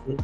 Mm.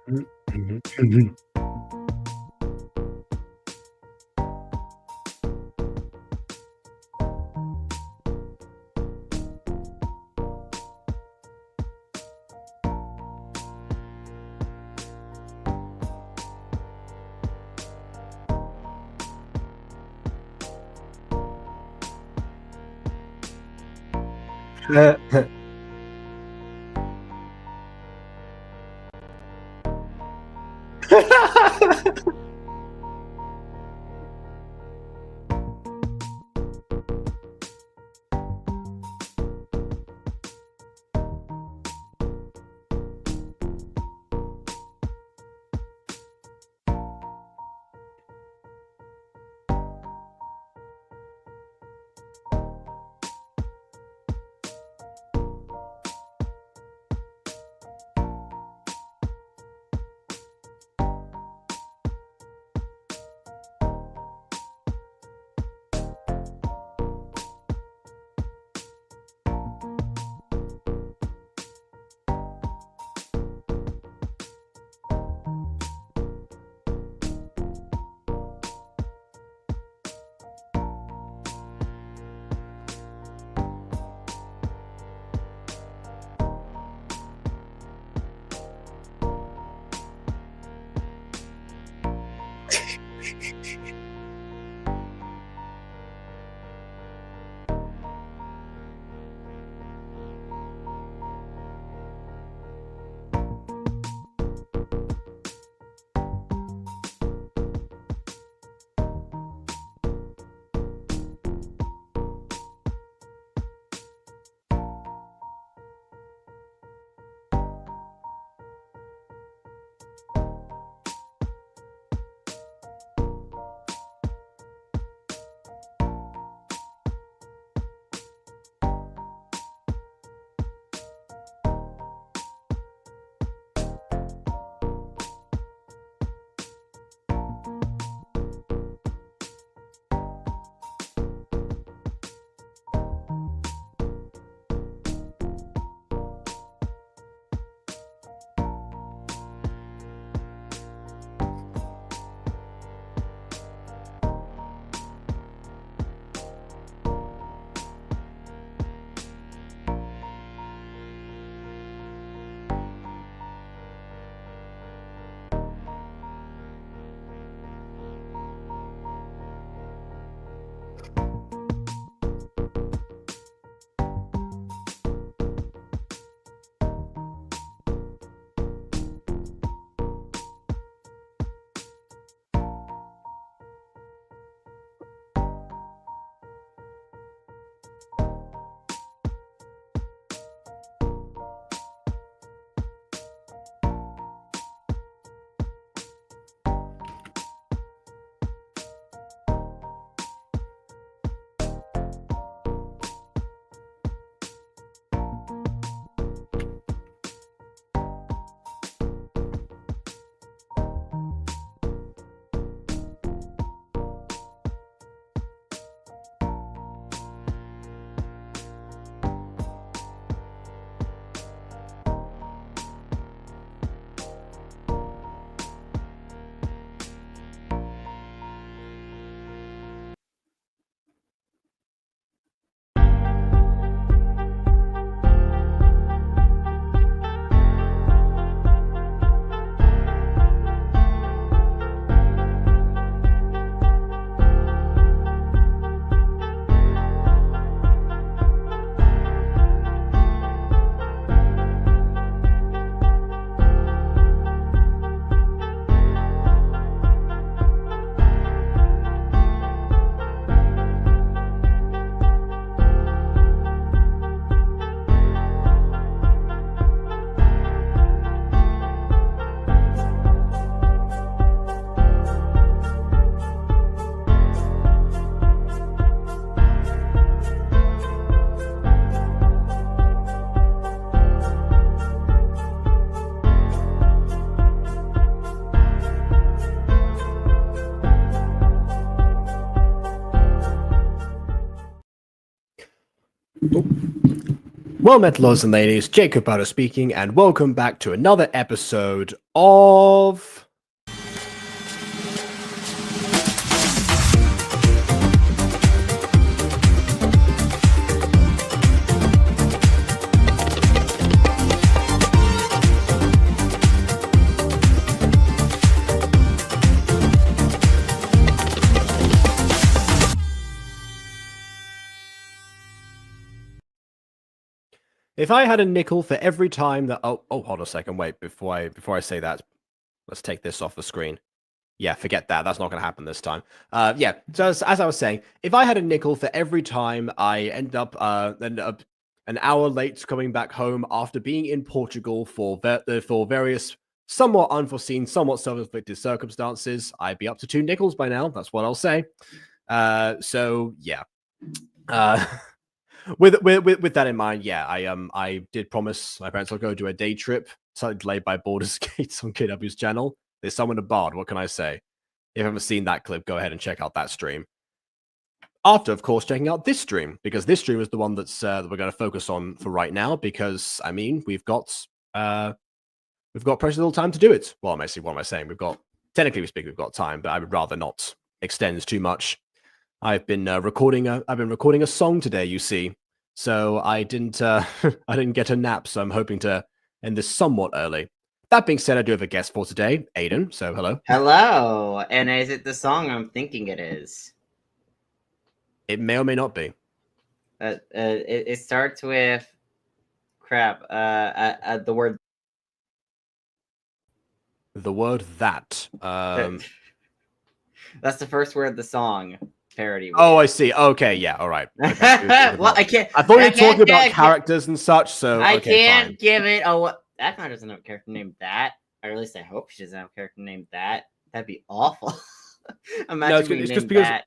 Mhm, mhm. Well met, lords and ladies, Jacob Butter speaking, and welcome back to another episode of... If I had a nickel for every time that... Oh, hold on a second, wait, before I say that, let's take this off the screen. Yeah, forget that. That's not going to happen this time. Yeah, so as I was saying, if I had a nickel for every time I end up an hour late coming back home after being in Portugal for various somewhat unforeseen, somewhat self-inflicted circumstances, I'd be up to 2 nickels by now. That's what I'll say. So yeah. With that in mind, yeah, I did promise my parents I'll go do a day trip, slightly delayed by Baldur's Gate on KW's channel. They summoned a bard. What can I say? If you haven't seen that clip, go ahead and check out that stream. After, of course, checking out this stream, because this stream is the one that's that we're going to focus on for right now. Because I mean, we've got precious little time to do it. Well, what am I saying? Technically speaking, we've got time, but I would rather not extend too much. I've been recording a song today, you see, so I didn't get a nap, so I'm hoping to end this somewhat early. That being said, I do have a guest for today, Aiden. So hello. Hello, and is it the song I'm thinking it is? It may or may not be. It starts with crap. The word. The word that. That's the first word of the song. Parody. Oh, I see. Okay, yeah, all right. Okay. Well, I can't. I thought you were talking about characters and such, so I okay, can't fine. give it. Oh, that guy doesn't have a character named that, or at least I hope she doesn't have a character named that. That'd be awful. Imagine it's just because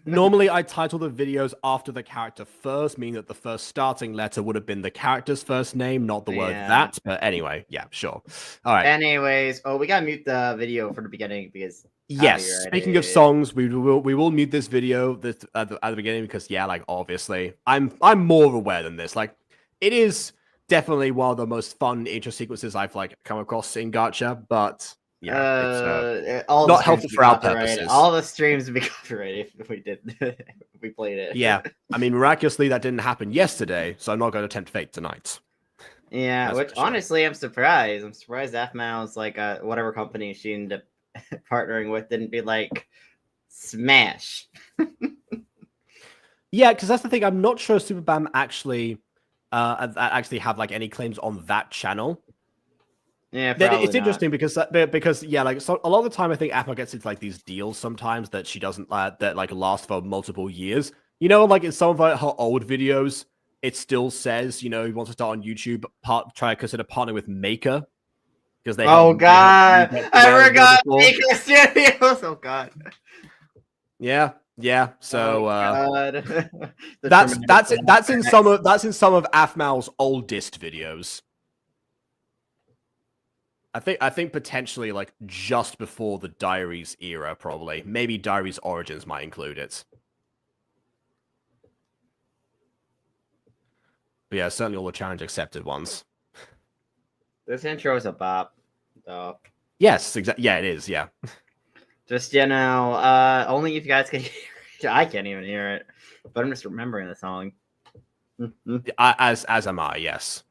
normally I title the videos after the character first, meaning that the first starting letter would have been the character's first name, not the word that. But anyway, yeah, sure. All right. Anyways, we gotta mute the video for the beginning because yes. Speaking of songs, we will mute this video at the beginning because yeah, like obviously I'm more aware than this. Like it is definitely one of the most fun intro sequences I've like come across in Gacha, but. Yeah, it's not helpful for our purposes. All the streams would be copyrighted if we did if we played it. Yeah, I mean, miraculously that didn't happen yesterday, so I'm not going to tempt fate tonight. Yeah, which honestly, I'm surprised. I'm surprised Afmao's like whatever company she ended up partnering with didn't be like smash. Yeah, because that's the thing. I'm not sure Superbam actually have like any claims on that channel. Yeah, it's interesting because yeah, like so a lot of the time I think Apple gets into like these deals sometimes that she doesn't that like last for multiple years. You know, like in some of her old videos, it still says you know he wants to start on YouTube. Try to consider partnering with Maker because they. Oh God, I forgot Maker Studios. Oh God. Yeah. So that's in some of Afmao's oldest videos. I think potentially like just before the Diaries era, probably. Maybe Diaries Origins might include it. But yeah, certainly all the challenge accepted ones. This intro is a bop, though. Yes, exactly. Yeah, it is. Yeah. Just only if you guys can hear it. I can't even hear it, but I'm just remembering the song. As am I. Yes.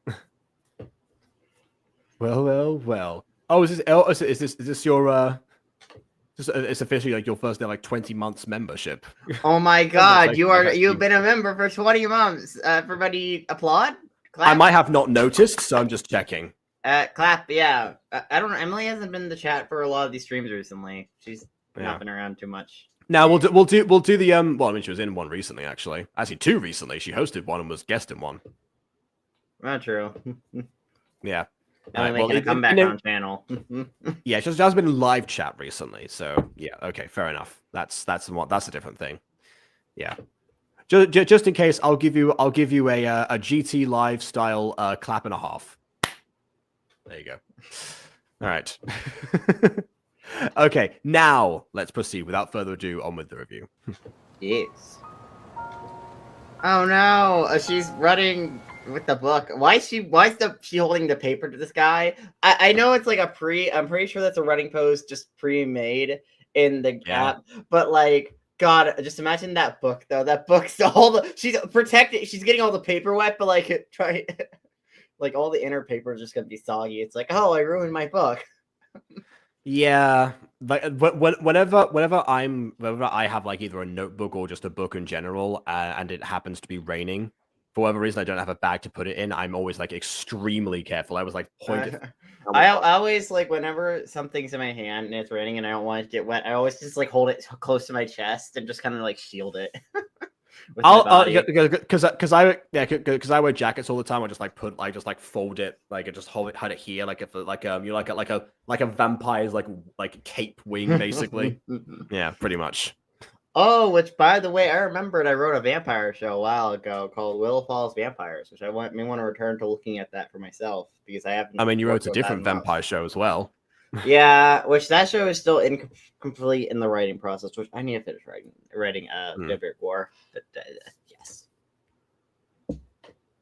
Well. Oh, is this your it's officially like your first day, like 20 months membership. Oh my God, you've been a member for 20 months. Everybody applaud. Clap. I might have not noticed, so I'm just checking. Clap. Yeah, I don't know. Emily hasn't been in the chat for a lot of these streams recently. She's not been around too much. Now we'll do the Well, I mean, she was in one recently, actually. Actually, 2 recently. She hosted one and was guest in one. Not true. Yeah. Well, come back on channel. Yeah, she has been in live chat recently, so yeah, okay, fair enough. That's a different thing. Yeah, just in case, I'll give you a GT live style clap and a half. There you go. All right. Okay, now let's proceed. Without further ado, on with the review. Yes. Oh no, she's running with the book. Why is she holding the paper to this guy? I know it's like I'm pretty sure that's a running post just pre-made in the app, but like God, just imagine that book though. That book's she's protected, she's getting all the paper wet, but like like all the inner paper is just gonna be soggy. It's like, oh, I ruined my book. Yeah, like whenever I have like either a notebook or just a book in general, and it happens to be raining, for whatever reason I don't have a bag to put it in, I'm always like extremely careful. I was like pointed. I always like whenever something's in my hand and it's raining and I don't want it to get wet, I always just like hold it close to my chest and just kind of like shield it. Because I wear jackets all the time. I just like fold it, like I just hold it here, like if like you like a vampire's like cape wing, basically. Yeah, pretty much. Oh, which by the way, I remembered I wrote a vampire show a while ago called Willow Falls Vampires, which I may want to return to looking at that for myself because I haven't. I mean, you wrote a different vampire show as well. Yeah, which that show is still incomplete in the writing process, which I need to finish writing Biblic War. But yes.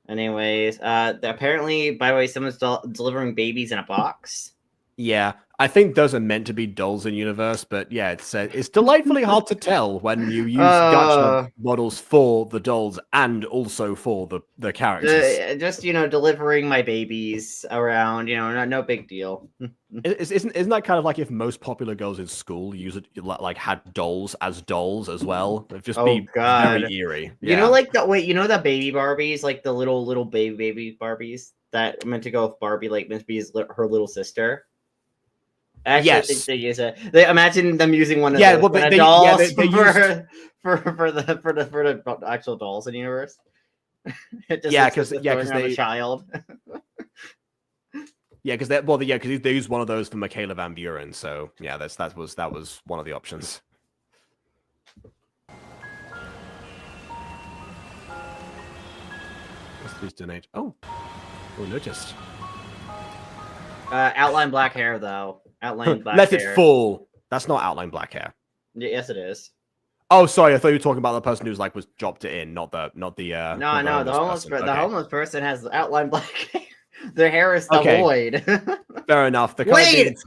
Anyways, apparently, by the way, someone's delivering babies in a box. Yeah, I think those are meant to be dolls in universe, but yeah, it's delightfully hard to tell when you use gacha models for the dolls and also for the characters. Just delivering my babies around, no big deal. Isn't that kind of like if most popular girls in school had dolls as well? It'd just be very eerie. Yeah. The baby Barbies, like the little baby Barbies that meant to go with Barbie, like meant to be her little sister. Actually, yes. I think they use it. They imagine them using one of the dolls for the actual dolls in the universe. Because they a child. Because they use one of those for Michaela Van Buren. So yeah, that was one of the options. Please donate. Oh, noticed. Outline black hair though. Outline black Let hair. It fall. That's not outline black hair. Yes, it is. Oh, sorry. I thought you were talking about the person who's like was dropped it in, not the. No. The homeless person has outline black hair. Their hair is the void. Fair enough. Wait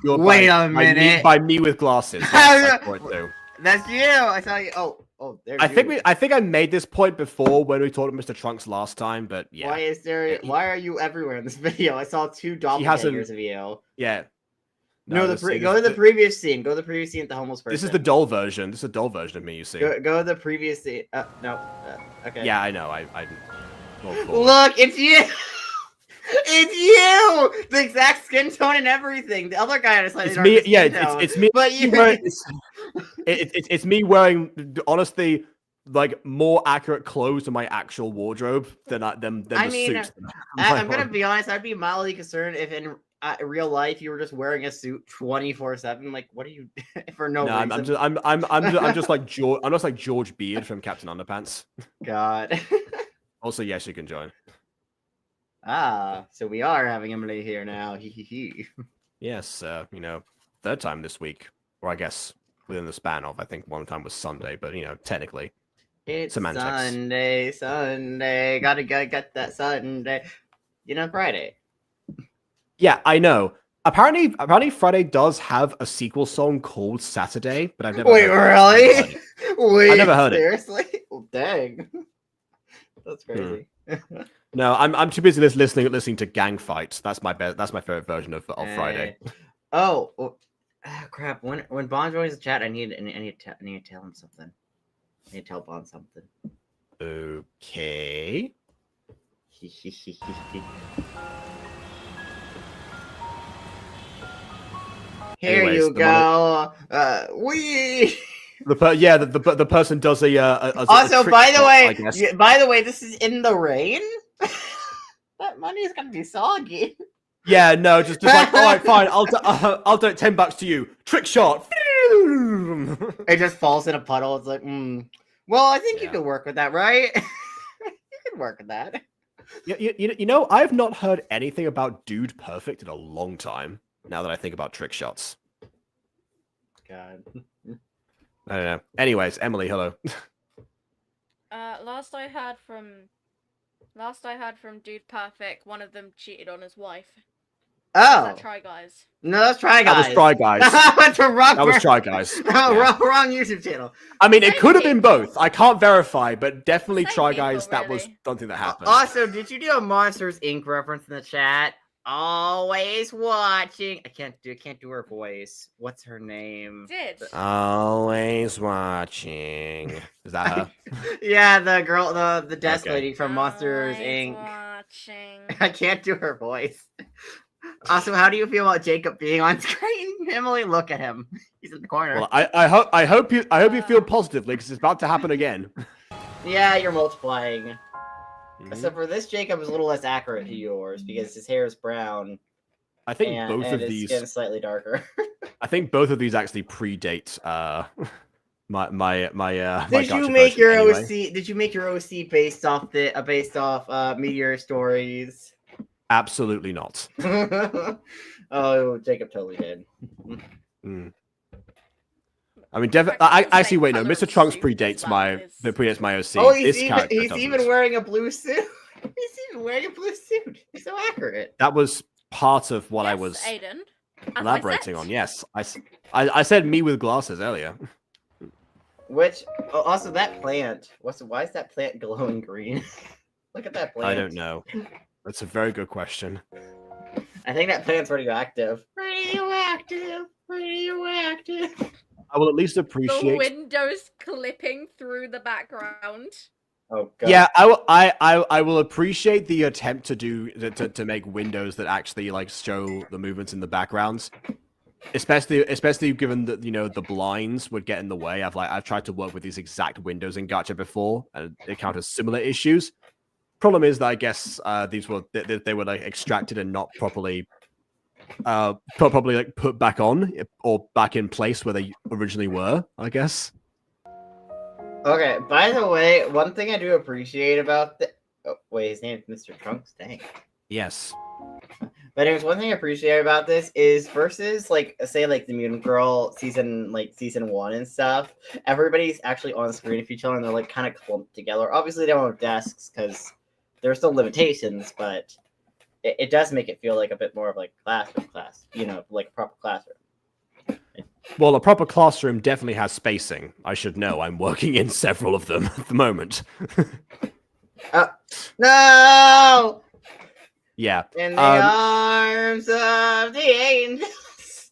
a minute. By me with glasses. That's you. I saw you. Oh, there. I think I made this point before when we talked to Mr. Trunks last time, but yeah. Why are you everywhere in this video? I saw two doppelgangers of you. Yeah. No, go to the previous scene. Go to the previous scene at the homeless person. This is the doll version. This is a doll version of me. You see. Go to the previous scene. No. Okay. Yeah, I know. Look, it's you. It's you. The exact skin tone and everything. The other guy had a slightly darker skin tone. It's me. But you. It's me wearing, honestly, like more accurate clothes to my actual wardrobe than the suits. I'm gonna be honest. I'd be mildly concerned if in real life you were just wearing a suit 24/7. Like, what are you for no reason? I'm just like George. I'm just like George Beard from Captain Underpants. God. Also, yes, you can join. So we are having Emily here now. Yes, third time this week, or I guess within the span of, I think one time was Sunday, but technically, it's semantics. Sunday. Gotta get that Sunday. Friday. Yeah, I know. Apparently, Friday does have a sequel song called Saturday, but I've never. Wait, really? Wait, I never heard seriously? It. Oh, dang, that's crazy. No, I'm too busy listening to Gang Fights. That's my favorite version of Friday. Oh, crap! When Bond joins the chat, I need to tell him something. I need to tell Bond something. Okay. Here anyways, you go. The person does a also, by the way, this is in the rain. That money is gonna be soggy. Yeah, no, just like, all right, fine. I'll do it $10 to you. Trick shot. It just falls in a puddle. It's like, well, I think you can work with that, right? You can work with that. I have not heard anything about Dude Perfect in a long time. Now that I think about trick shots. God. I don't know. Anyways, Emily, hello. Last I heard from Last I heard from Dude Perfect, one of them cheated on his wife. Oh. Was that Try Guys? No, that's Try Guys. That was Try Guys. That's a wrong. That was Try Guys. Wrong YouTube channel. I mean, it Same could have been people. both. I can't verify, but definitely Same Try people, Guys. That was really. something that happened. Also, did you do a Monsters Inc. reference in the chat? Always watching. I can't do her voice. What's her name? Did. Always watching. Is that her? Yeah, the girl, the desk Okay. lady from Monsters Always Inc. Watching. I can't do her voice. Also, how do you feel about Jacob being on screen? Emily, look at him. He's in the corner. Well, I hope you feel positively because it's about to happen again. Yeah, you're multiplying. Mhm. Except for this, Jacob is a little less accurate to yours because his hair is brown. I think and, both and of his these. skin is slightly darker. I think both of these actually predate my Did you Gacha make version your anyway. OC? Did you make your OC based off MidoriStories? Absolutely not. Oh, Jacob totally did. Mm. I mean, actually, wait, no. Colour Mr. of Trunks soup predates as my well is- OC. Oh, This character he's doesn't. even wearing a blue suit. He's even wearing a blue suit. He's so accurate. That was part of what I Yes, was Aiden, as I elaborating said. on. Yes, I said me with glasses earlier. Which also that plant. Why is that plant glowing green? Look at that plant. I don't know. That's a very good question. I think that plant's radioactive. Radioactive. I will at least The appreciate. windows clipping through the background. Oh god. Yeah, I will appreciate the attempt to make windows that actually like show the movements in the backgrounds. Especially given that the blinds would get in the way. I've tried to work with these exact windows in Gacha before and encountered similar issues. Problem is that I guess these were they were like extracted and not properly like put back on or back in place where they originally were, I guess. Okay, by the way, one thing I do appreciate about the wait, his name is Mr. Trunks, dang. Yes. But anyways, one thing I appreciate about this is versus like say like the Mutant Girl season 1 and stuff, everybody's actually on screen with each other and they're like kind of clumped together. Obviously they don't have desks because there are still limitations, but it does make it feel like a bit more of like classroom, like a proper classroom. Well, a proper classroom definitely has spacing. I should know. I'm working in several of them at the moment. No! Yeah. In the arms of the angels.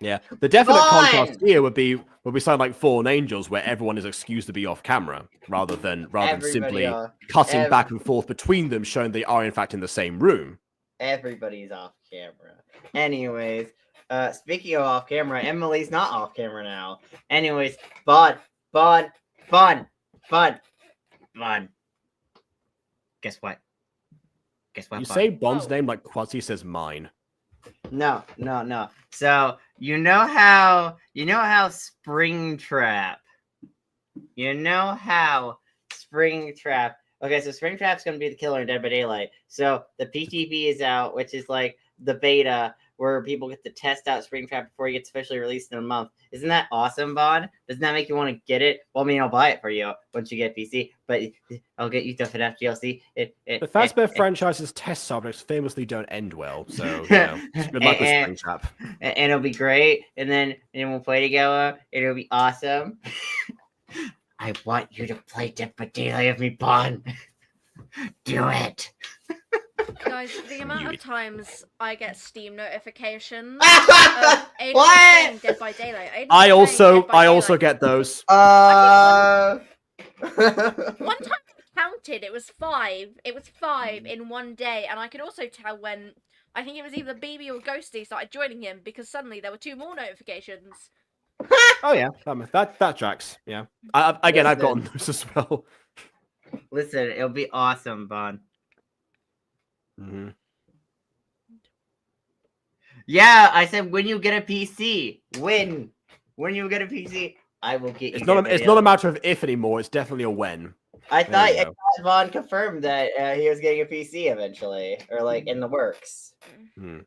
Yeah. The definite Fine! contrast here would be something like Fallen Angels, where everyone is excused to be off camera, rather than simply cutting back and forth between them, showing they are in fact in the same room. Everybody's off camera. Anyways, speaking of off camera, Emily's not off camera now. Anyways, Bud. Guess what? You Bud? say Bond's Oh. name like Quasi says mine. No. So you know how Springtrap. Okay, so Springtrap's gonna be the killer in Dead by Daylight. So the PTB is out, which is like the beta where people get to test out Springtrap before it gets officially released in a month. Isn't that awesome, Bond? Doesn't that make you want to get it? Well, I mean, I'll buy it for you once you get PC, but I'll get you stuff at FGLC. The Fazbear franchise's test subjects famously don't end well, so good luck with Springtrap. And it'll be great, and then we'll play together. It'll be awesome. I want you to play Dead by Daylight with me, Bond. Do it. Guys, the amount of times I get Steam notifications What? playing Dead by Daylight. I also Daylight. get those. One One time I counted, it was 5. It was 5 in one day, and I could also tell when I think it was either BB or Ghosty started joining him because suddenly there were 2 more notifications. Oh yeah, that tracks. Yeah. I've gotten those as well. Listen, it'll be awesome, Bond. Mm-hmm. Yeah, I said when you get a PC. When you get a PC, I will get you. It's not a matter of if anymore. It's definitely a when. I thought Vaughn confirmed that he was getting a PC eventually, or like in the works. Hmm.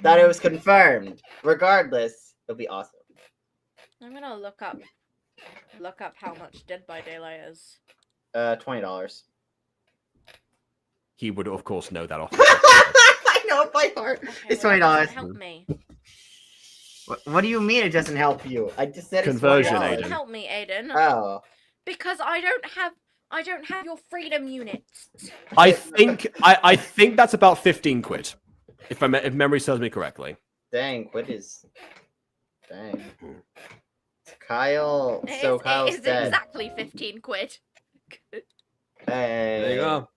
Thought it was confirmed. Regardless, it'll be awesome. I'm gonna look up how much Dead by Daylight is. $20. he would of course know that off. I know it by heart. Okay, It's well, that $20. doesn't help me. What do you mean it doesn't help you? I just said Conversion, it's $20. It doesn't Aiden. help me, Aiden. Oh. Because I don't have your freedom units. I think that's about 15 quid, if memory serves me correctly. Dang, quit is. Dang. Kyle. So It is dead. exactly 15 quid. Hey. There you go.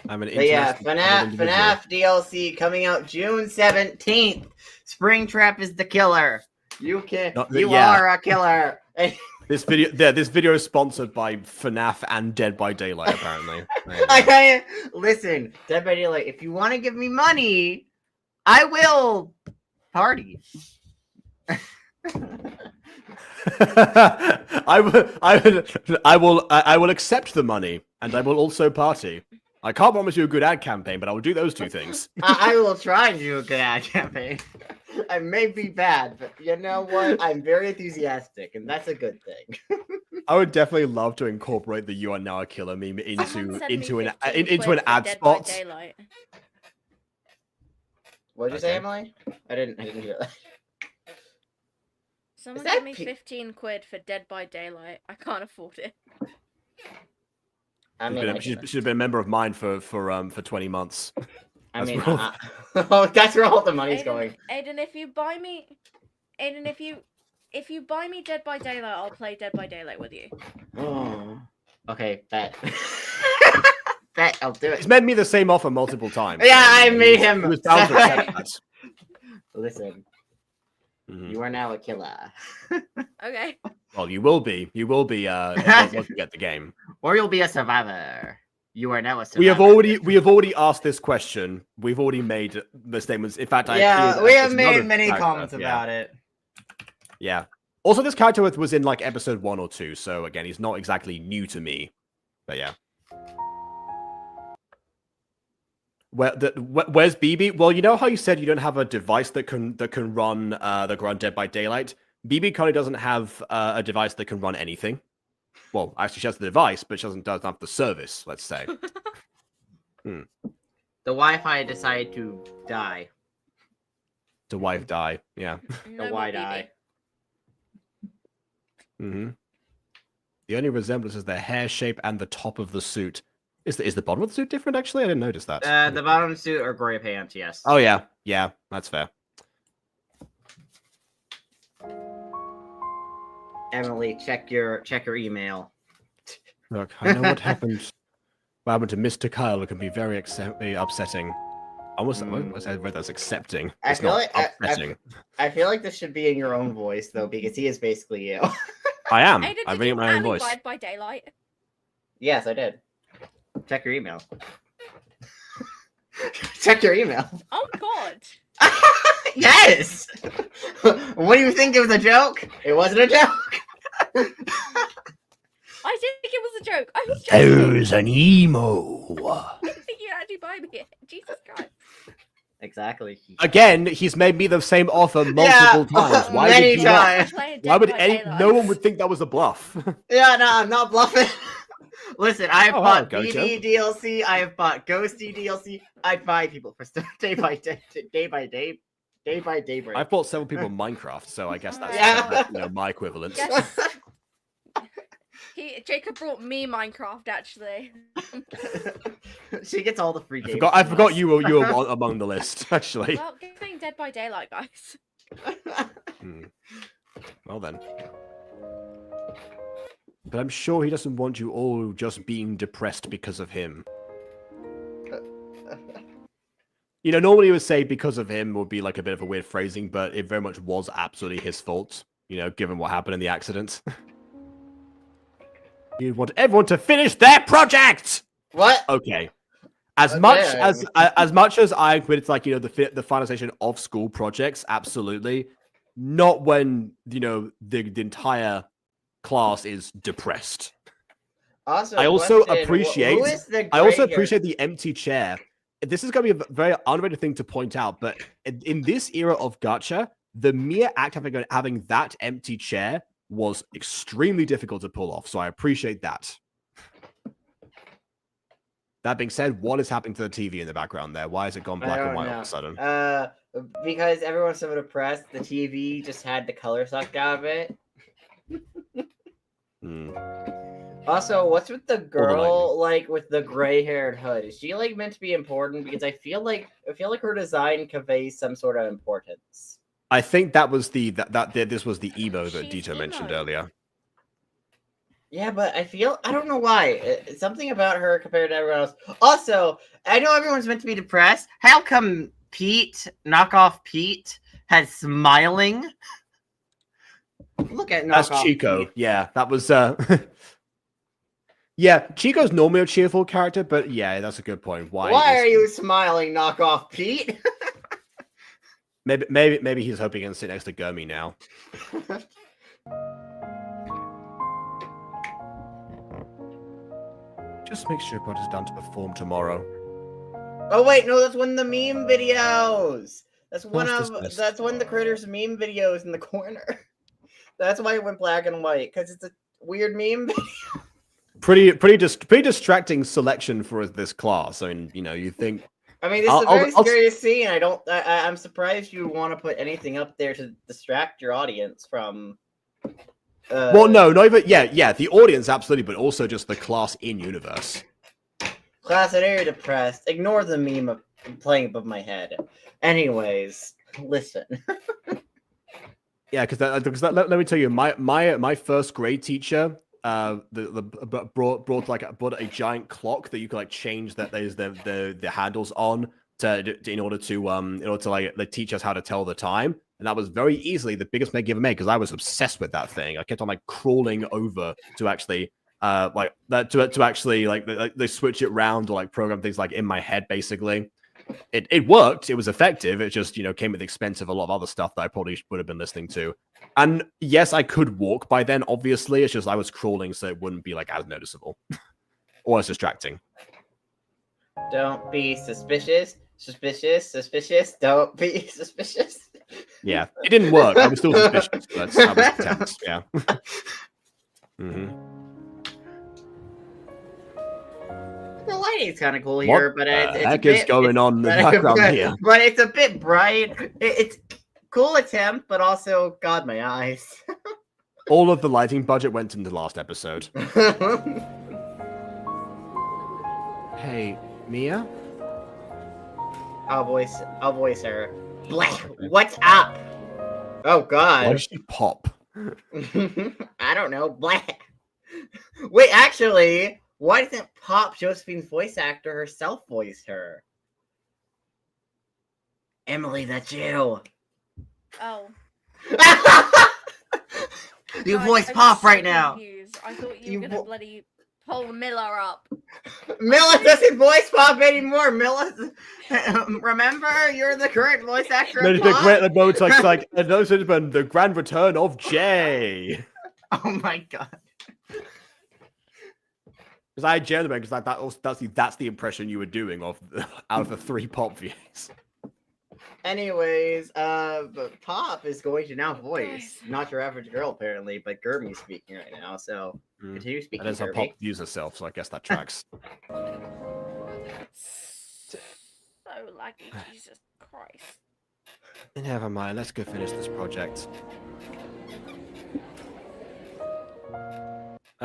I'm an But yeah, international FNAF DLC coming out June 17th. Springtrap is the killer. You are a killer. This video is sponsored by FNAF and Dead by Daylight, apparently. Listen, Dead by Daylight, if you want to give me money, I will party. I will accept the money, and I will also party. I can't promise you a good ad campaign, but I will do those two things. I will try to do a good ad campaign. I may be bad, but you know what? I'm very enthusiastic, and that's a good thing. I would definitely love to incorporate the "You Are Now a Killer" meme into an ad Dead by spot. Daylight. What did you say, Emily? I didn't hear that. Someone that give me 15 quid for Dead by Daylight. I can't afford it. I mean, She's been a member of mine for 20 months. I mean, That's oh, that's where all the money's going. Aiden, if you buy me, if you buy me Dead by Daylight, I'll play Dead by Daylight with you. Oh, okay, bet. Bet I'll do it. He's made me the same offer multiple times. Yeah, I made him. He was bound to accept that. Listen, Mhm. you are now a killer. Okay. Well, you will be. Once you get the game. Or you'll be a survivor. You are now a survivor. We have already asked this question. We've already made the statements. In fact, we have made many comments about it. Yeah. Also, this character was in like episode 1 or 2, so again, he's not exactly new to me. But yeah. Where's BB? Well, you know how you said you don't have a device that can run Dead by Daylight. BB currently doesn't have a device that can run anything. Well, actually, she has the device, but she doesn't have the service. Let's say. The Wi-Fi decided to die. The wife die. Yeah. The Y die. Mm-hmm. The only resemblance is the hair shape and the top of the suit. Is the bottom of the suit different? Actually, I didn't notice that. The bottom suit are gray pants. Yes. Oh yeah, that's fair. Emily, check your email. Look, I know what happened. What happened to Mr. Kyle? It can be very upsetting. I read that's accepting. It's not upsetting. I feel like this should be in your own voice though, because he is basically you. I am. Aiden, I'm reading my own voice. Dead by Daylight? Yes, I did. Check your email. Check your email. Oh God. Yes. What do you think? It was a joke? It wasn't a joke. I didn't think it was a joke. I was joking. There's an emo. I didn't think you'd actually buy me it. Jesus Christ. Exactly. Again, he's made me the same offer multiple times. Why many would you not? times. Why would no one would think that was a bluff? Yeah, no, I'm not bluffing. Listen, I have bought Gacha. BD DLC. I have bought Ghosty DLC. I'd buy people for stuff day by day. Break. I've bought several people Minecraft, so I guess that's Yeah. my equivalent. Yes. Jacob brought me Minecraft actually. She gets all the free games. I forgot you were among the list, actually. Well, getting Dead by Daylight, guys. Well then. But I'm sure he doesn't want you all just being depressed because of him. You know, normally he would say because of him would be like a bit of a weird phrasing, but it very much was absolutely his fault, you know, given what happened in the accident. You want everyone to finish their project! What? Okay. As much as I agree, it's like, you know, the finalization of school projects, absolutely. Not when, you know, the entire class is depressed. Also, I also question, appreciate who is the the empty chair. This is going to be a very underrated thing to point out, but in this era of Gacha, the mere act of having that empty chair was extremely difficult to pull off. So I appreciate that. That being said, what is happening to the TV in the background there? Why has it gone black and white all of a sudden? Because everyone's so depressed, the TV just had the color sucked out of it. Also, what's with the girl like with the gray-haired hood? Is she like meant to be important? Because I feel like her design conveys some sort of importance. I think that was this was the emo that Dito mentioned earlier. Yeah, but I don't know why. Something about her compared to everyone else. Also, I know everyone's meant to be depressed. How come knockoff Pete, has smiling? Look at knockoff That's Chico. Pete. Yeah, that was yeah, Chico's normally a cheerful character, but yeah, that's a good point. Why are you smiling, knockoff Pete? maybe he's hoping he can sit next to Gurmy now. Just make sure Brother's down to perform tomorrow. Oh wait, no, that's one of the meme videos. That's one of the Critters meme videos in the corner. That's why it went black and white, because it's a weird meme video. Pretty distracting selection for this class. I mean, you think. I mean, this is a very serious scene. I'm surprised you want to put anything up there to distract your audience from. Well, no, not even. Yeah, the audience absolutely, but also just the class in universe. Class, I know you're depressed. Ignore the meme of playing above my head. Anyways, listen. Yeah, because let me tell you, my first grade teacher, brought a giant clock that you could like change the handles on in order to teach us how to tell the time, and that was very easily the biggest mistake ever made because I was obsessed with that thing. I kept on like crawling over to actually they switch it around or like program things like in my head basically. It worked. It was effective. It just, came at the expense of a lot of other stuff that I probably would have been listening to. And yes, I could walk by then, obviously. It's just I was crawling, so it wouldn't be like as noticeable or as distracting. Don't be suspicious. Suspicious. Don't be suspicious. Yeah, it didn't work. I was still suspicious, but that was intense. Yeah. The lighting's kind of cool here, but it's heck a bit, is going on in the background here? But it's a bit bright. It's cool attempt, but also, God, my eyes. All of the lighting budget went into the last episode. Hey, Mia? I'll voice her. Blah, what's up? Oh, God. Why did she pop? I don't know. Blah. Wait, actually... Why doesn't Pop, Josephine's voice actor, herself voice her? Emily, that's you. Oh. You voice Pop right now. I thought you were gonna bloody pull Miller up. Miller doesn't voice Pop anymore. Miller, remember, you're the current voice actor of Pop. The grand return of Jay. Oh my God. Because I genuinely, because that's the impression you were doing out of the 3 Pop views. Anyways, Pop is going to now voice not your average girl apparently, but Gurmy's speaking right now. So continue speaking. That is how Pop views herself, so I guess that tracks. So laggy, Jesus Christ. Never mind. Let's go finish this project.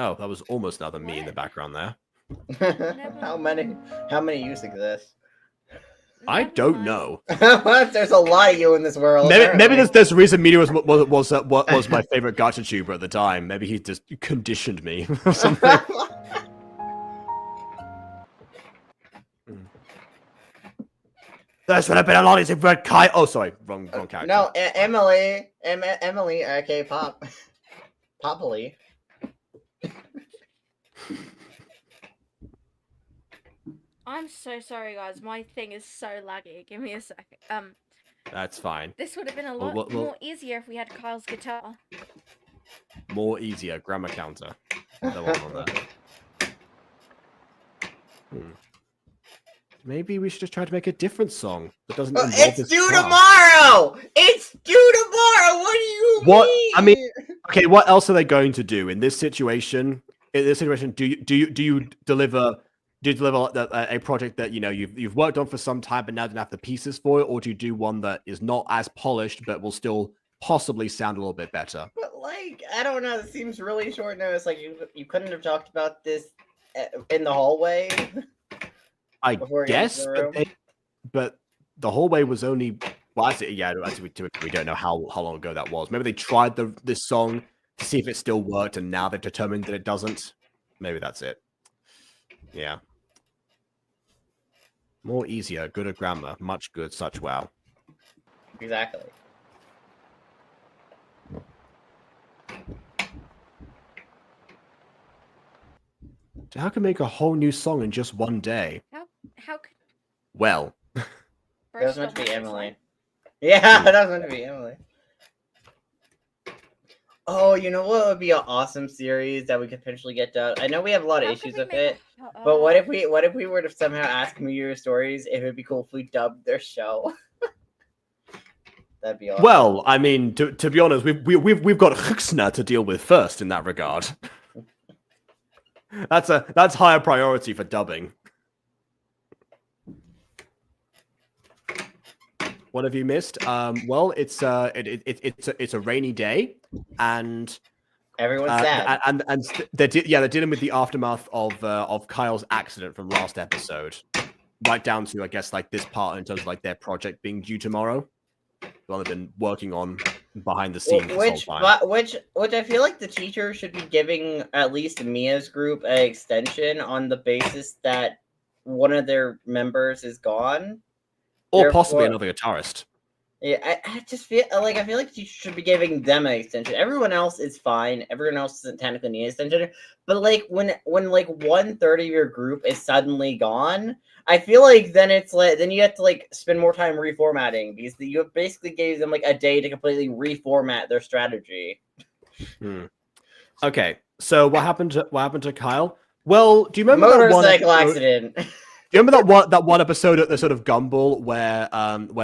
Oh, that was almost another me in the background there. How many use exist? I don't know. There's a lot of you in this world. Maybe there's a reason Meteor was my favorite Gacha tuber at the time. Maybe he just conditioned me or something. There's been a lot of red Kai. Oh, sorry, wrong character. No, Emily, okay, Pop, Popily. I'm so sorry, guys. My thing is so laggy. Give me a second. That's fine. This would have been a lot more easier if we had Kyle's guitar. More easier. Grammar counter. The one on there. Maybe we should just try to make a different song that doesn't involve it's due tomorrow! It's due tomorrow! What do you mean? I mean, okay, what else are they going to do in this situation? In this situation, do you deliver do you deliver a project that you've worked on for some time, but now don't have the pieces for it, or do you do one that is not as polished but will still possibly sound a little bit better? But like, I don't know. It seems really short notice. Like you couldn't have talked about this in the hallway. I guess, but the hallway was only. Well, actually, we don't know how long ago that was. Maybe they tried this song to see if it still worked, and now they've determined that it doesn't. Maybe that's it. Yeah. More easier, good at grammar, much good, such wow. Exactly. How can make a whole new song in just one day? How could... Well. That was meant to be Emily. Yeah, that was meant to be Emily. Oh, you know what would be an awesome series that we could potentially get done? I know we have a lot of issues with it, but what if we were to somehow ask MidoriStories if it'd be cool if we dubbed their show? That'd be awesome. Well, I mean, to be honest, we've got Huxna to deal with first in that regard. That's higher priority for dubbing. What have you missed? Well, it's a rainy day, and everyone's sad. And they're dealing with the aftermath of Kyle's accident from last episode, right down to, I guess, like this part in terms of like their project being due tomorrow. The one they've been working on behind the scenes this whole time. Which I feel like the teacher should be giving at least Mia's group an extension on the basis that one of their members is gone. Or possibly another guitarist. Yeah, I just feel like teachers should be giving them an extension. Everyone else is fine. Everyone else doesn't technically need an extension. But like when like 1/3 of your group is suddenly gone, I feel like then it's like then you have to like spend more time reformatting because you basically gave them like a day to completely reformat their strategy. Okay, so what happened to Kyle? Well, do you remember motorcycle accident? Do you remember that one episode at the sort of Gumball where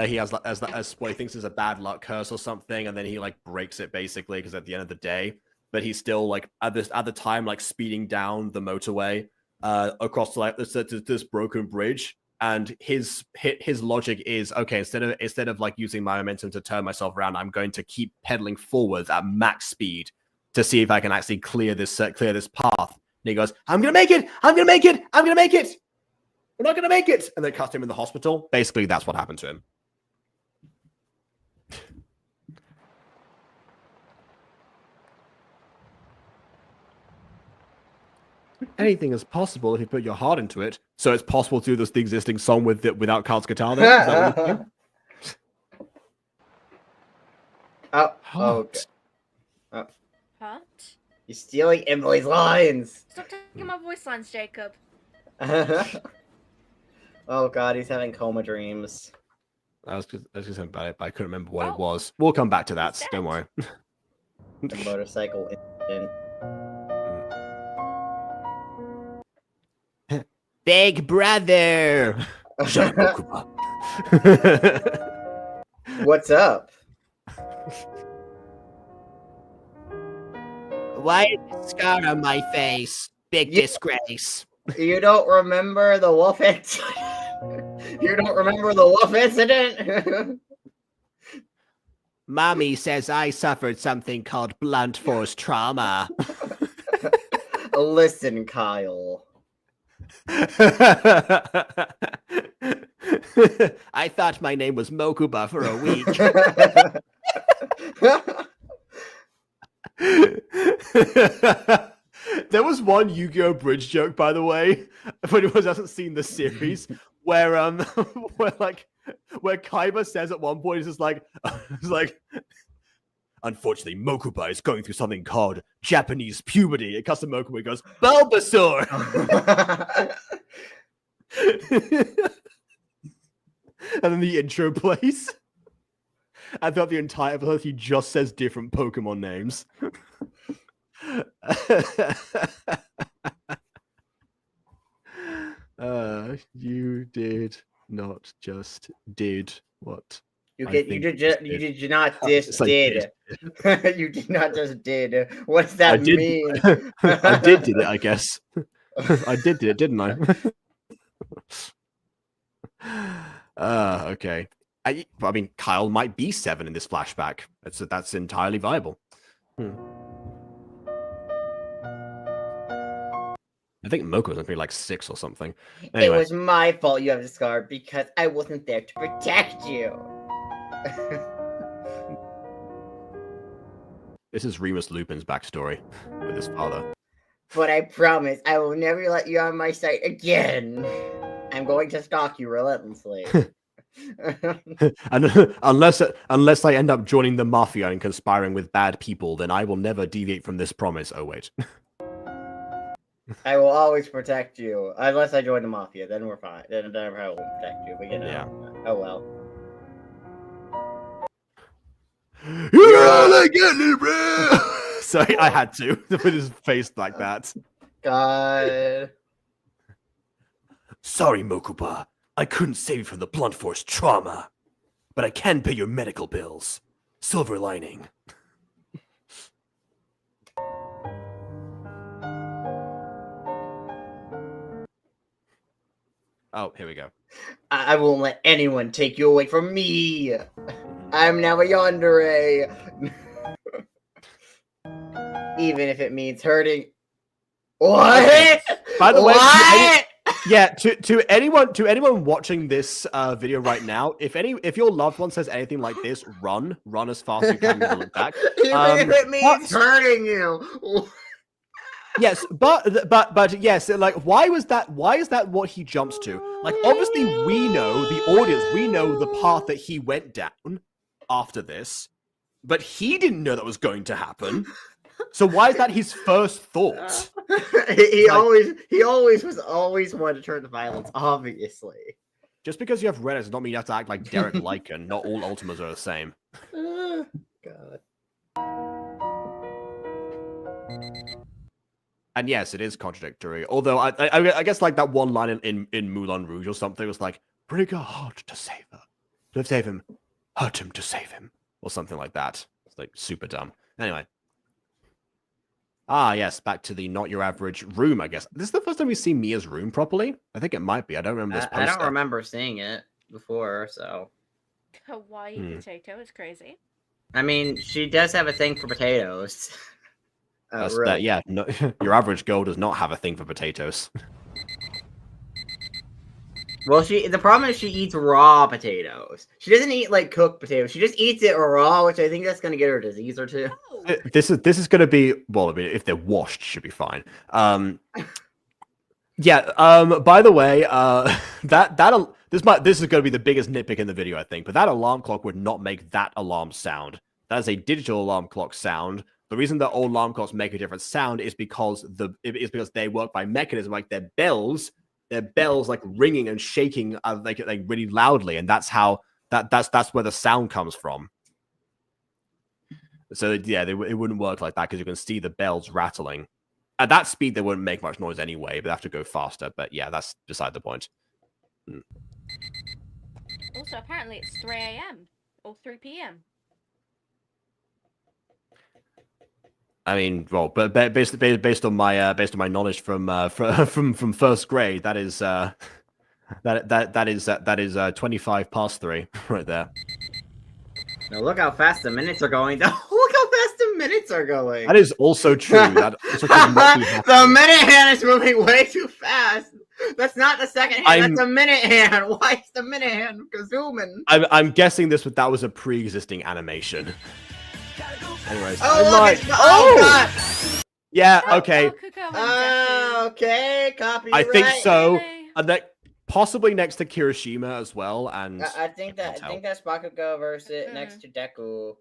he has what he thinks is a bad luck curse or something, and then he like breaks it basically because at the end of the day, but he's still like at the time like speeding down the motorway across like this broken bridge, and his logic is, okay, instead of like using my momentum to turn myself around, I'm going to keep pedaling forwards at max speed to see if I can actually clear this path. And he goes, I'm gonna make it. We're not going to make it! And they cast him in the hospital. Basically, that's what happened to him. Anything is possible if you put your heart into it. So it's possible to do the existing song without Kyle's guitar then? Is that what you're saying? What? You're stealing Emily's lines! Stop taking my voice lines, Jacob. Oh god, he's having coma dreams. I was just saying about it, but I couldn't remember what it was. We'll come back to that. Don't worry. The motorcycle incident. Big brother! Shut up, What's up? Why is a scar on my face? Big disgrace. You don't remember the wolf incident? You don't remember the wolf incident? Mommy says I suffered something called blunt force trauma. Listen, Kyle. I thought my name was Mokuba for a week. There was one Yu-Gi-Oh! Bridge joke, by the way, for anyone who hasn't seen the series, where Kaiba says at one point, it's like, unfortunately, Mokuba is going through something called Japanese puberty. It cuts to Mokuba and goes, Bulbasaur! And then the intro plays. And throughout the entire episode, he just says different Pokemon names. You did not just did what you did not just did. You did not just did. What does that mean? I did it, I guess. I did it, didn't I? Okay. I mean, Kyle might be 7 in this flashback. That's entirely viable. I think Moko's gonna be like 6 or something. Anyway. It was my fault you have the scar because I wasn't there to protect you. This is Remus Lupin's backstory with his father. But I promise I will never let you on my site again. I'm going to stalk you relentlessly. And unless I end up joining the mafia and conspiring with bad people, then I will never deviate from this promise. Oh wait. I will always protect you. Unless I join the mafia, then we're fine. Then I won't protect you. But you know. Yeah. Oh well. You're all I get me, bro. Sorry, I had to with his face like that. God. Sorry, Mokuba. I couldn't save you from the blunt force trauma, but I can pay your medical bills. Silver lining. Oh, here we go. I won't let anyone take you away from me. I'm now a yandere. Even if it means hurting. What? Okay. By the way, what? to anyone watching this video right now, if your loved one says anything like this, run as fast as you can to look back. Even if it means hurting you. Yes, but yes, like why is that what he jumps to? Like obviously we know, the audience, we know the path that he went down after this, but he didn't know that was going to happen. So why is that his first thought? he always wanted to turn to violence, obviously. Just because you have Reddit does not mean you have to act like Derek Lycan. Not all Ultimas are the same. God. And yes, it is contradictory. Although I guess like that one line in Moulin Rouge or something was like, break a heart to save her. To save him. Hurt him to save him. Or something like that. It's like super dumb. Anyway. Ah, yes, back to the not your average room, I guess. This is the first time we see Mia's room properly? I think it might be. I don't remember this poster. I don't remember seeing it before, so. Hawaii potato is crazy. I mean, she does have a thing for potatoes. Really? Yeah, no, your average girl does not have a thing for potatoes. Well, the problem is she eats raw potatoes. She doesn't eat like cooked potatoes. She just eats it raw, which I think that's gonna get her a disease or two. This is gonna be, well, I mean, if they're washed, should be fine. Yeah. By the way, this is gonna be the biggest nitpick in the video, I think. But that alarm clock would not make that alarm sound. That is a digital alarm clock sound. The reason that all alarm clocks make a different sound is because they work by mechanism, like their bells like ringing and shaking like really loudly, and that's how that's where the sound comes from. So yeah, it wouldn't work like that because you can see the bells rattling. At that speed, they wouldn't make much noise anyway, but they have to go faster. But yeah, that's beside the point. Also, apparently it's 3 a.m. or 3 p.m. I mean, well, but based on my knowledge from first grade, that is that is 25 past 3 right there. Now look how fast the minutes are going. Look how fast the minutes are going. That is also true. That also the minute hand is moving way too fast. That's not the second hand. That's a minute hand. Why is the minute hand zooming? I'm guessing that was a pre-existing animation. Anyways, oh God! Yeah, okay. Okay, copyright. I think so. And possibly next to Kirishima as well. And I think that Bakugo versus next to Deku.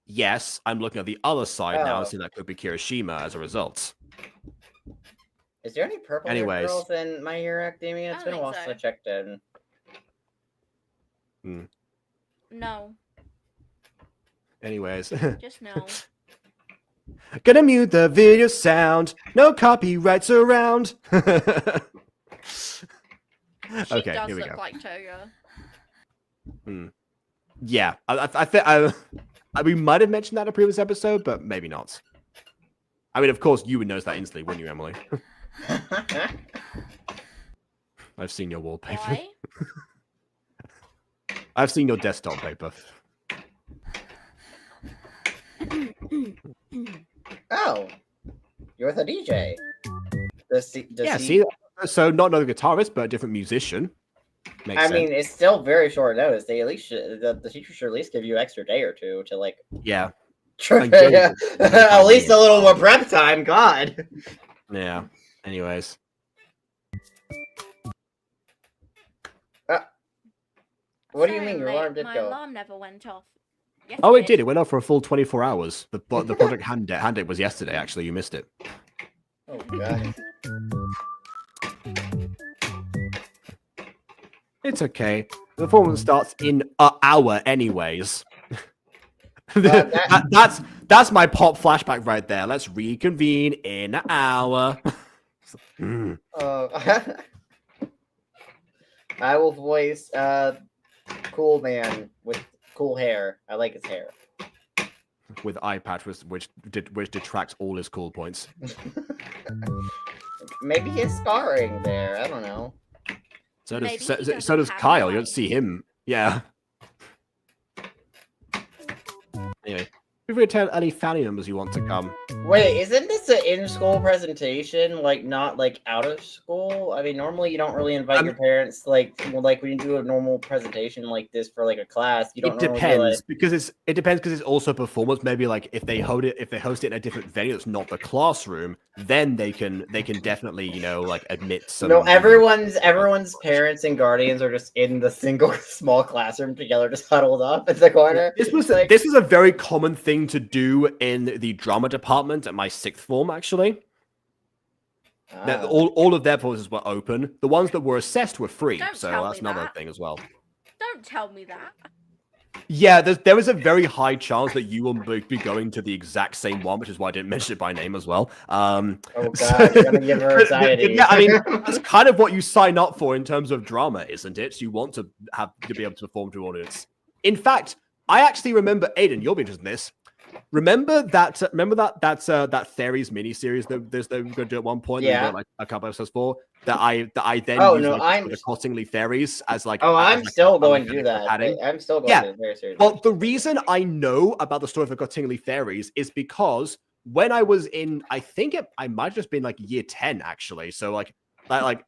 Yes, I'm looking at the other side now and seeing that could be Kirishima as a result. Is there any purple girls in My Hero Academia? It's been a while since I checked in. No. Anyways. Just no. Gonna mute the video sound. No copyrights around. Okay, does here we look go. Like Toga. Yeah, I think we might have mentioned that in a previous episode, but maybe not. I mean, of course, you would notice that instantly, wouldn't you, Emily? I've seen your wallpaper. Why? I've seen your desktop paper. Oh, you're with a DJ. Yeah, see, so not another guitarist, but a different musician. Makes sense. mean, it's still very short notice. They at least the teacher should at least give you an extra day or two to like. Yeah. At least a little more prep time. God. Yeah. Anyways. What do you mean? Your alarm did my go. alarm never went off. Yes, Oh, it did. It went off for a full 24 hours. The project hand date was yesterday. Actually, you missed it. Oh God. It's okay. The performance starts in an hour, anyways. That's my pop flashback right there. Let's reconvene in an hour. I will voice cool man with cool hair. I like his hair. With eye patch, which detracts all his cool points. Maybe he's scarring there. I don't know. So Maybe does he doesn't so does have Kyle. an You eye. don't see him. Yeah. Anyway, feel free to tell any family members you want to come. Wait, isn't this an in-school presentation? Like, not like out of school? I mean, normally you don't really invite your parents. Like when you do a normal presentation like this for like a class, you don't. It depends because it's also a performance. Maybe like if they host it in a different venue that's not the classroom, then they can definitely like admit some. No, everyone's parents and guardians are just in the single small classroom together, just huddled up in the corner. This was a very common thing to do in the drama department at my 6th form, actually. That all of their performances were open. The ones that were assessed were free, so that's another thing as well. Don't tell me that. Yeah, there was a very high chance that you will be going to the exact same one, which is why I didn't mention it by name as well. Oh God, you're gonna give her anxiety. Yeah, I mean, that's kind of what you sign up for in terms of drama, isn't it? You want to be able to perform to an audience. In fact, I actually remember, Aiden, you'll be interested in this. Remember that Fairies miniseries that we're going to do at one point? Yeah. That we got, like, a couple episodes for that I then used the Cottingley Fairies as like. I'm still going to do that. I'm still going to do it very seriously. Well, the reason I know about the story of the Cottingley Fairies is because when I was in, I might have just been like year 10 actually. So like I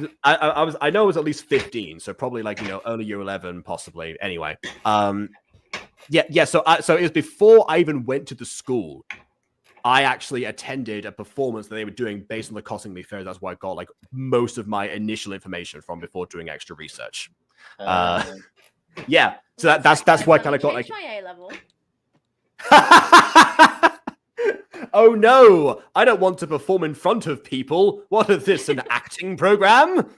know I was at least 15, so probably like early year 11 possibly. Anyway, Yeah. So it was before I even went to the school. I actually attended a performance that they were doing based on the Cottingley Fair. That's where I got like most of my initial information from before doing extra research. Yeah. So that's why I kind of got like. My A level. Oh no! I don't want to perform in front of people. What is this? An acting program?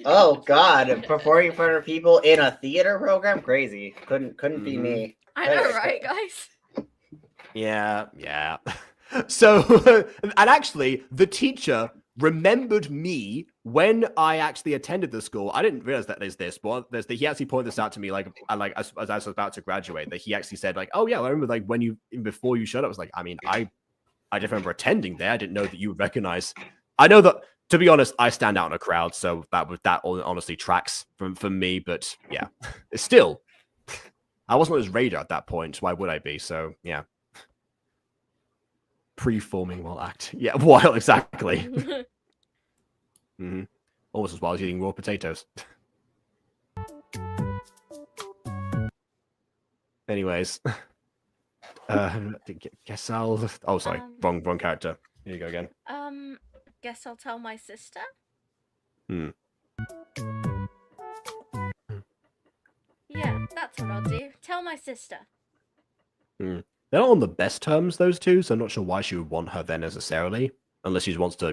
Oh God! Performing in front of people in a theater program? Crazy. Couldn't be me. I know, right, guys? Yeah. So, and actually, the teacher remembered me when I actually attended the school. I didn't realize that there's this, but he actually pointed this out to me, like as I was about to graduate. That he actually said, like, "Oh yeah, I remember like before you showed up." I was like, I mean, I just remember attending there. I didn't know that you would recognize. I know that, to be honest, I stand out in a crowd, so that honestly tracks from me. But yeah, it's still. I wasn't on his radar at that point. Why would I be? So yeah. Preforming while acting. Yeah, while exactly. Mm-hmm. Almost as well as eating raw potatoes. Anyways. Guess I'll... Oh, sorry. Wrong character. Here you go again. Guess I'll tell my sister? Yeah, that's what I'll do. Tell my sister. They're not on the best terms, those two, so I'm not sure why she would want her there necessarily. Unless she wants to,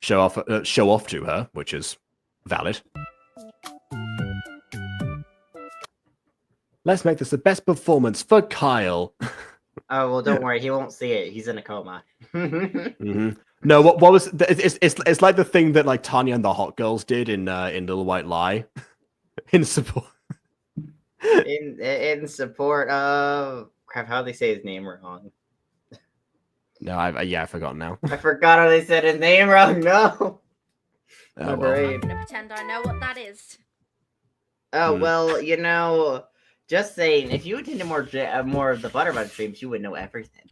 show off to her, which is valid. Let's make this the best performance for Kyle. Oh well, don't worry, he won't see it. He's in a coma. Mm-hmm. No, what was it's like the thing that like Tanya and the Hot Girls did in Little White Lie, in support. in support of crap. How do they say his name wrong? No, I've forgotten now. I forgot how they said his name wrong. No. Oh, My well. brain. I'm gonna pretend I know what that is. Oh Hmm. well, just saying. If you attended more of the Butterbug streams, you would know everything.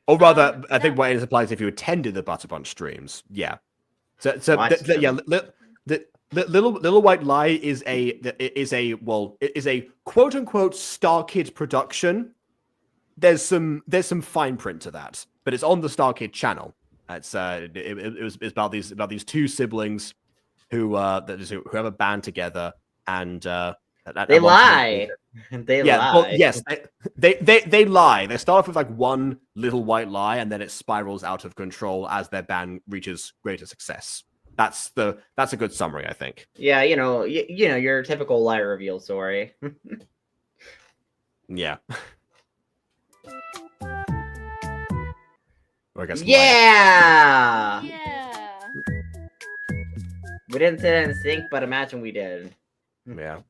Or rather, I No. think what it applies if you attended the Butterbunch streams. Yeah. So Watched yeah, them. the Little White Lie is a quote unquote Star Kid production. There's some fine print to that, but it's on the Star Kid channel. It's it's about these two siblings who have a band together, and They lie. They yeah, well, lie. yes, they lie. They start off with like one little white lie, and then it spirals out of control as their band reaches greater success. That's a good summary, I think. Yeah, your typical lie reveal story. Yeah. Or I guess Yeah. Yeah. We didn't sit in sync, but imagine we did. yeah.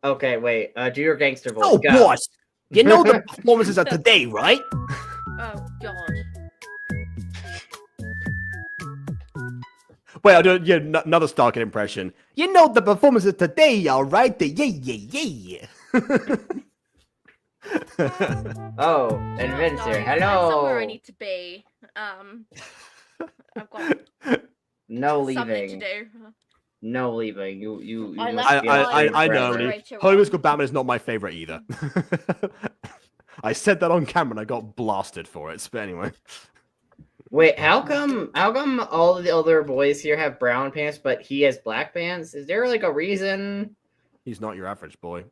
Okay, wait. Do your gangster voice. Oh, Go. boss! You know the performances of today, right? Oh god. Wait, I'll do another Starkid impression. You know the performances today, all right? Yeah. Oh, Oh, Adventure. sorry, I'm somewhere I Hello. need to be. I've got No something to leaving. do. No leaving. You I must left be my I know. refrigerator Hollywood's on. Got Batman is not my favorite either. I said that on camera and I got blasted for it. But anyway. Wait, how come all of the other boys here have brown pants, but he has black pants? Is there like a reason? He's not your average boy.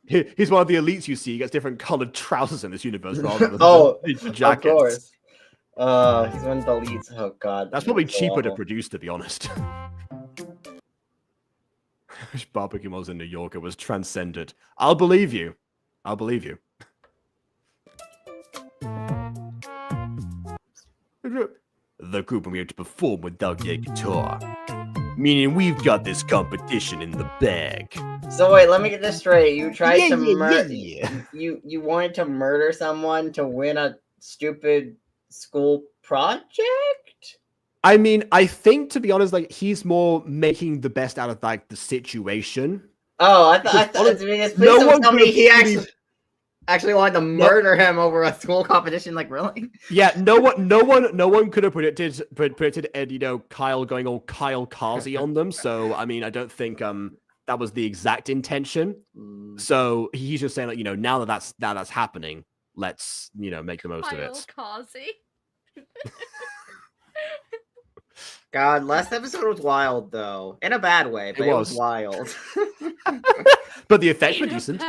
He's one of the elites you see. He gets different colored trousers in this universe rather than jackets. Of course. He's one of the elites. Oh god. That's probably so cheaper to awful. produce, to be honest. Wish Barbecue was in New York. It was transcended. I'll believe you. I'll believe you. The group will be able to perform without their guitar. Meaning we've got this competition in the bag. So wait, let me get this straight. You tried to murder. yeah. You wanted to murder someone to win a stupid school project? I mean, I think, to be honest, like, he's more making the best out of, like, the situation. Oh, I thought please don't tell me he actually wanted to murder him over a school competition. Like, really? Yeah, no one could have predicted Ed, Kyle going all Kyle Kazi on them. So, I mean, I don't think that was the exact intention. So he's just saying, like, now that that's happening, let's make the most of it. Kazi. God, last episode was wild though, in a bad way. But it was wild. But the effects were decent.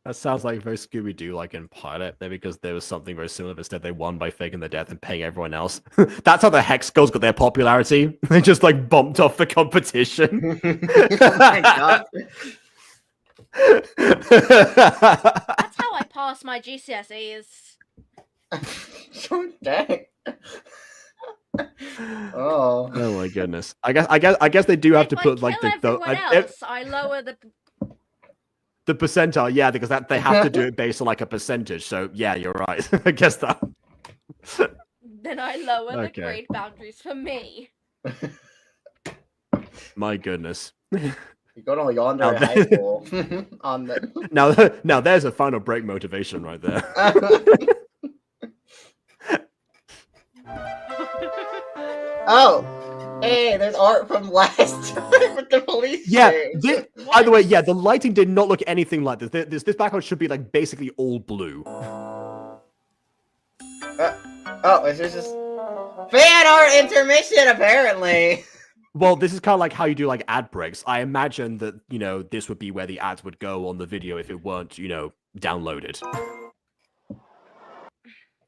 That sounds like very Scooby-Doo, like in Pilot, maybe because there was something very similar. Instead, they won by faking their death and paying everyone else. That's how the Hex Girls got their popularity. They just like bumped off the competition. Oh my God. That's how I passed my GCSEs. Dang. Oh my goodness! I guess they do have to put like I lower the percentile, yeah, because they have to do it based on like a percentage. So yeah, you're right. I guess that. Then I lower the grade boundaries for me. My goodness. You go to Yonder High School on the. Now there's a final break motivation right there. Oh, hey, there's art from last time with the police. Yeah, by the way, yeah, the lighting did not look anything like this. This background should be like basically all blue. Oh, it's just fan art intermission apparently. Well, this is kind of like how you do like ad breaks. I imagine that this would be where the ads would go on the video if it weren't downloaded.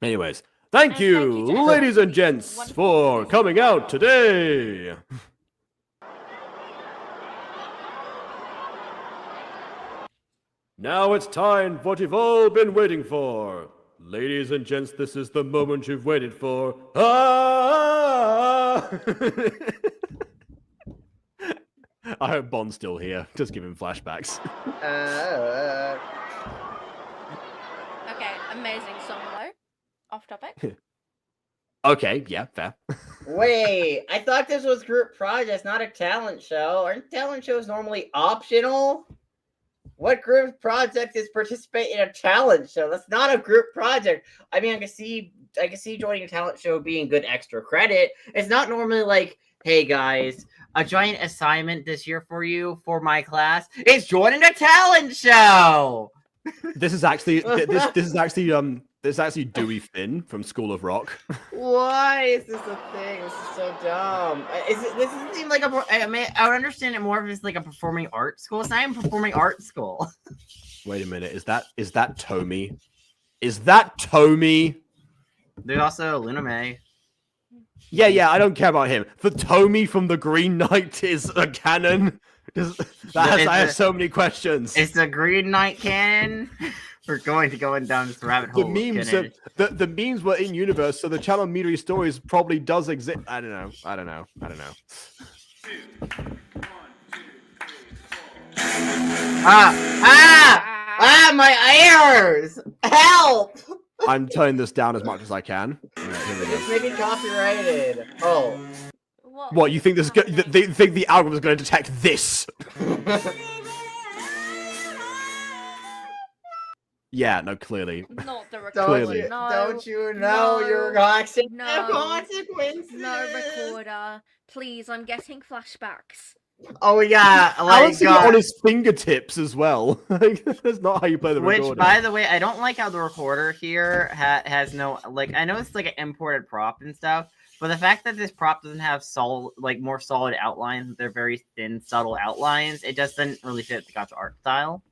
Anyways. Thank you, ladies and gents, for coming out today. Now it's time for what you've all been waiting for. Ladies and gents, this is the moment you've waited for. I hope Bond's still here. Just give him flashbacks. Okay, amazing song though. Off topic. Okay, yeah, fair. Wait, I thought this was group projects, not a talent show. Aren't talent shows normally optional? What group project is participate in a talent show? That's not a group project. I mean, I can see joining a talent show being good extra credit. It's not normally like, hey guys, a giant assignment this year for you for my class is joining a talent show. This is actually this is actually Dewey Finn from School of Rock. Why is this a thing? This is so dumb. This doesn't seem like I would understand it more if it's like a performing arts school. It's not even performing arts school. Wait a minute, is that Tomy? Is that Tomy? There's also Luna May. Yeah, I don't care about him. For Tomy from the Green Knight is a canon. I have so many questions. It's the Green Knight canon. We're going down this rabbit hole. The memes were in universe, so the channel MidoriStories probably does exist. I don't know. My ears! Help! I'm turning this down as much as I can. It's maybe copyrighted. Oh. What you think they think the algorithm is going to detect this? Yeah, no, clearly. Not the recorder. Don't you know you're consequences? No recorder. Please, I'm getting flashbacks. Oh yeah, like on his fingertips as well. That's not how you play the recorder. Which, by the way, I don't like how the recorder here has no I know it's like an imported prop and stuff, but the fact that this prop doesn't have more solid outlines, they're very thin, subtle outlines. It just doesn't really fit the Gacha art style.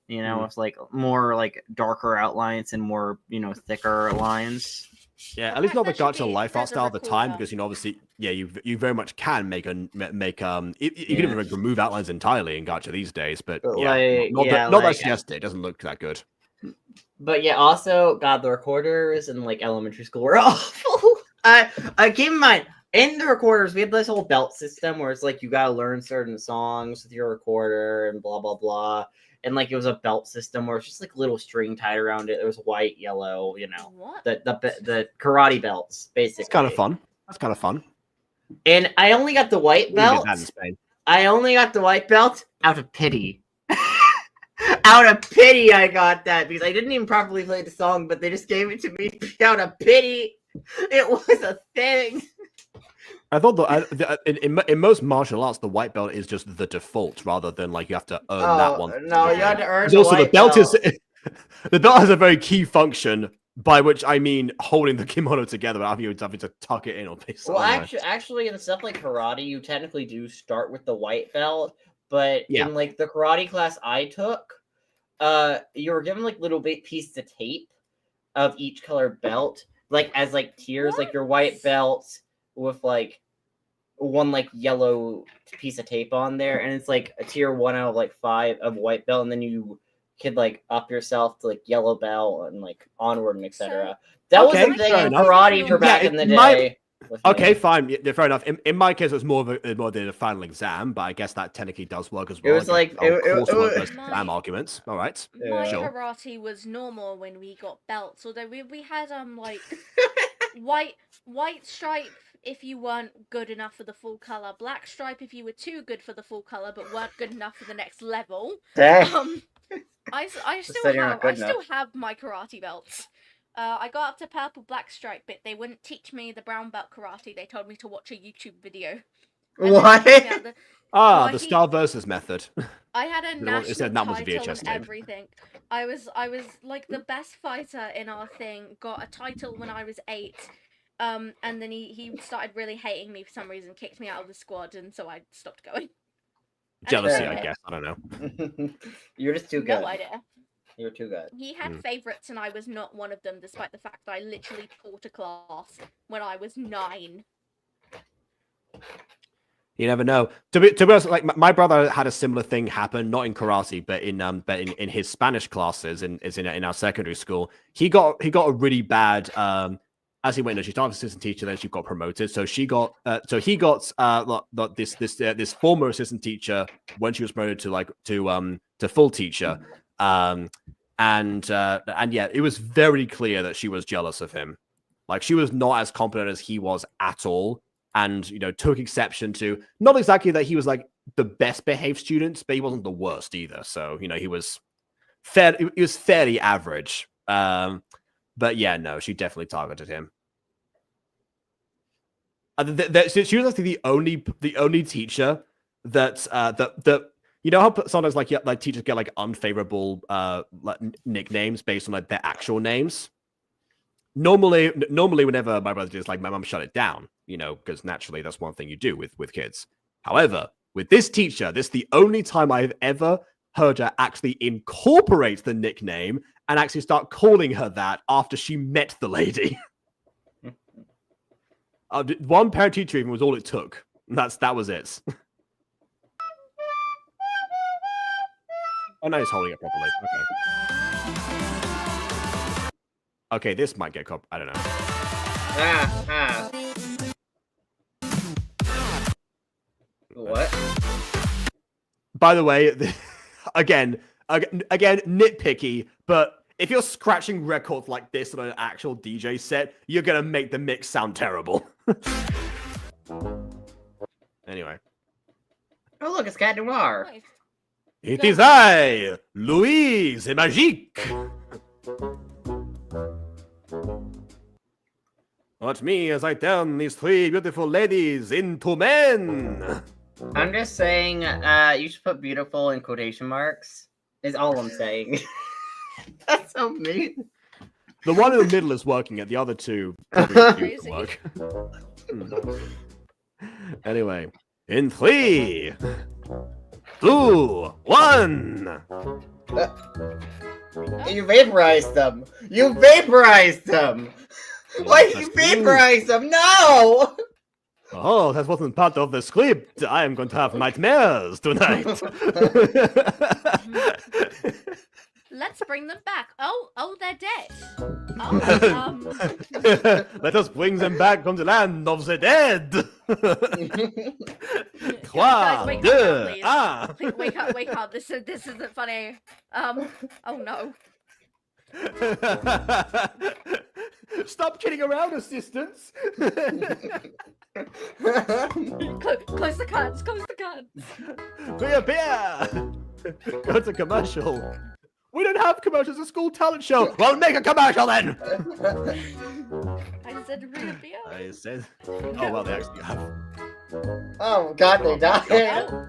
You know, it's like more like darker outlines and more thicker lines. Yeah, at least not the Gacha life art style at the time, because obviously, yeah, you very much can make you can even remove outlines entirely in Gacha these days, but yeah, not that suggested. It doesn't look that good. But yeah, also, God, the recorders in like elementary school were awful. Keep in mind, in the recorders, we had this whole belt system where it's like you gotta learn certain songs with your recorder and blah blah blah. And like it was a belt system where it's just like little string tied around it. There was white, yellow, the karate belts, basically. It's kind of fun. That's kind of fun. And I only got the white belt. I only got the white belt out of pity. Out of pity, I got that because I didn't even properly play the song, but they just gave it to me out of pity. It was a thing. I thought in most martial arts, the white belt is just the default rather than like you have to earn that one. No, you have to earn the belt. The belt has a very key function, by which I mean holding the kimono together without you having to tuck it in or place. Well, actually, in stuff like karate, you technically do start with the white belt, but in like the karate class I took, you were given like little pieces of tape of each color belt, like as like tiers, like your white belt with like one like yellow piece of tape on there, and it's like a tier 1 out of like 5 of white belt, and then you could like up yourself to like yellow belt and like onward and etc. That was the thing in karate for back in the day. Okay, fine. Yeah, fair enough. In my case, it was more than a final exam, but I guess that technically does work as well. It was like exam arguments. All right, my karate was normal when we got belts, although we had like white stripe if you weren't good enough for the full color, black stripe if you were too good for the full color but weren't good enough for the next level. I still have my karate belts. I got up to purple black stripe, but they wouldn't teach me the brown belt karate. They told me to watch a YouTube video. What? The Star versus method. I had a national title and everything. I was like the best fighter in our thing. Got a title when I was 8. And then he started really hating me for some reason, kicked me out of the squad, and so I stopped going. Jealousy, I guess. I don't know. You're just too good. No idea. You're too good. He had favorites, and I was not one of them, despite the fact that I literally taught a class when I was 9. You never know. To be honest, like my brother had a similar thing happen, not in karate, but in his Spanish classes in our secondary school. He got a really bad As he went, no, she started as assistant teacher, then she got promoted. So he got this former assistant teacher when she was promoted to full teacher. And yeah, it was very clear that she was jealous of him. Like, she was not as competent as he was at all, and took exception to not exactly that he was like the best behaved student, but he wasn't the worst either. So he was fairly average. But yeah, no, she definitely targeted him. She was actually the only teacher that how sometimes like teachers get like unfavorable nicknames based on like their actual names. Normally, whenever my brother did, like, my mum shut it down, because naturally that's one thing you do with kids. However, with this teacher, this is the only time I've ever heard her actually incorporate the nickname and actually start calling her that after she met the lady. One parent teacher even was all it took. That was it. Oh, no, he's holding it properly. Okay, this might get I don't know. What? By the way, again, nitpicky, but if you're scratching records like this on an actual DJ set, you're gonna make the mix sound terrible. Anyway. Oh, look, it's Cat Noir. Nice. It is I, Louise Magique. Watch me as I turn these three beautiful ladies into men. I'm just saying, you should put beautiful in quotation marks. Is all I'm saying. That's so mean. The one in the middle is working at the other two. Probably do work. Anyway, in 3, 2, 1. You vaporized them. You vaporized them. Why did you vaporize them? No. Oh, that wasn't part of the script. I am going to have nightmares tonight. Let's bring them back. Oh, they're dead. Let us bring them back from the land of the dead. Guys, wake up, please. Wake up. This isn't funny. Oh no. Stop kidding around, assistants. Close the curtains. Beer. Go to commercial. We don't have commercials. It's a school talent show. Well, make a commercial then. I said beer. I said. Oh well, they actually have. Oh God, they died.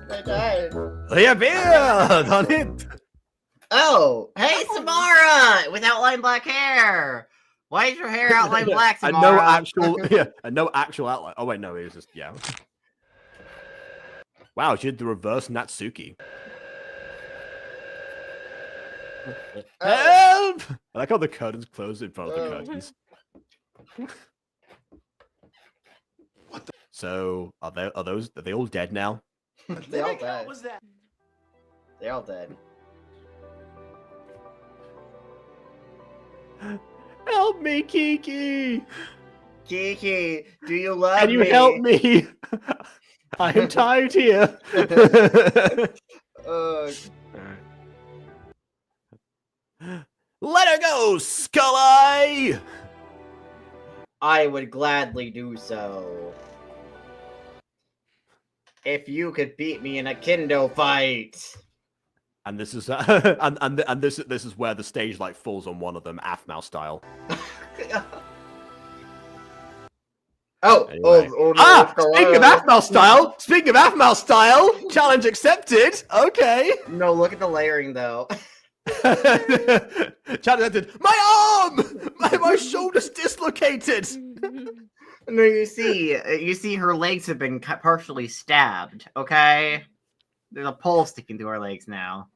They died. Beer on it. Oh, hey, Samara, with outline black hair. Why is your hair outline black, Samara? No actual outline. Oh wait, no, it was just Wow, she did the reverse Natsuki. Help! I like how the curtains close in front of the curtains. What the? So are they all dead now? They all dead. Was that? They're all dead. Help me, Kiki! Kiki, do you love me? Can you help me? I am tired here. Let her go, Skull Eye! I would gladly do so. If you could beat me in a kendo fight. And this is and this is where the stage like falls on one of them, Aphmau style. Anyway. Speaking of Aphmau style, challenge accepted. Okay. No, look at the layering though. Challenge accepted. My arm, my shoulder's dislocated. No, you see, her legs have been partially stabbed. Okay, there's a pole sticking through her legs now.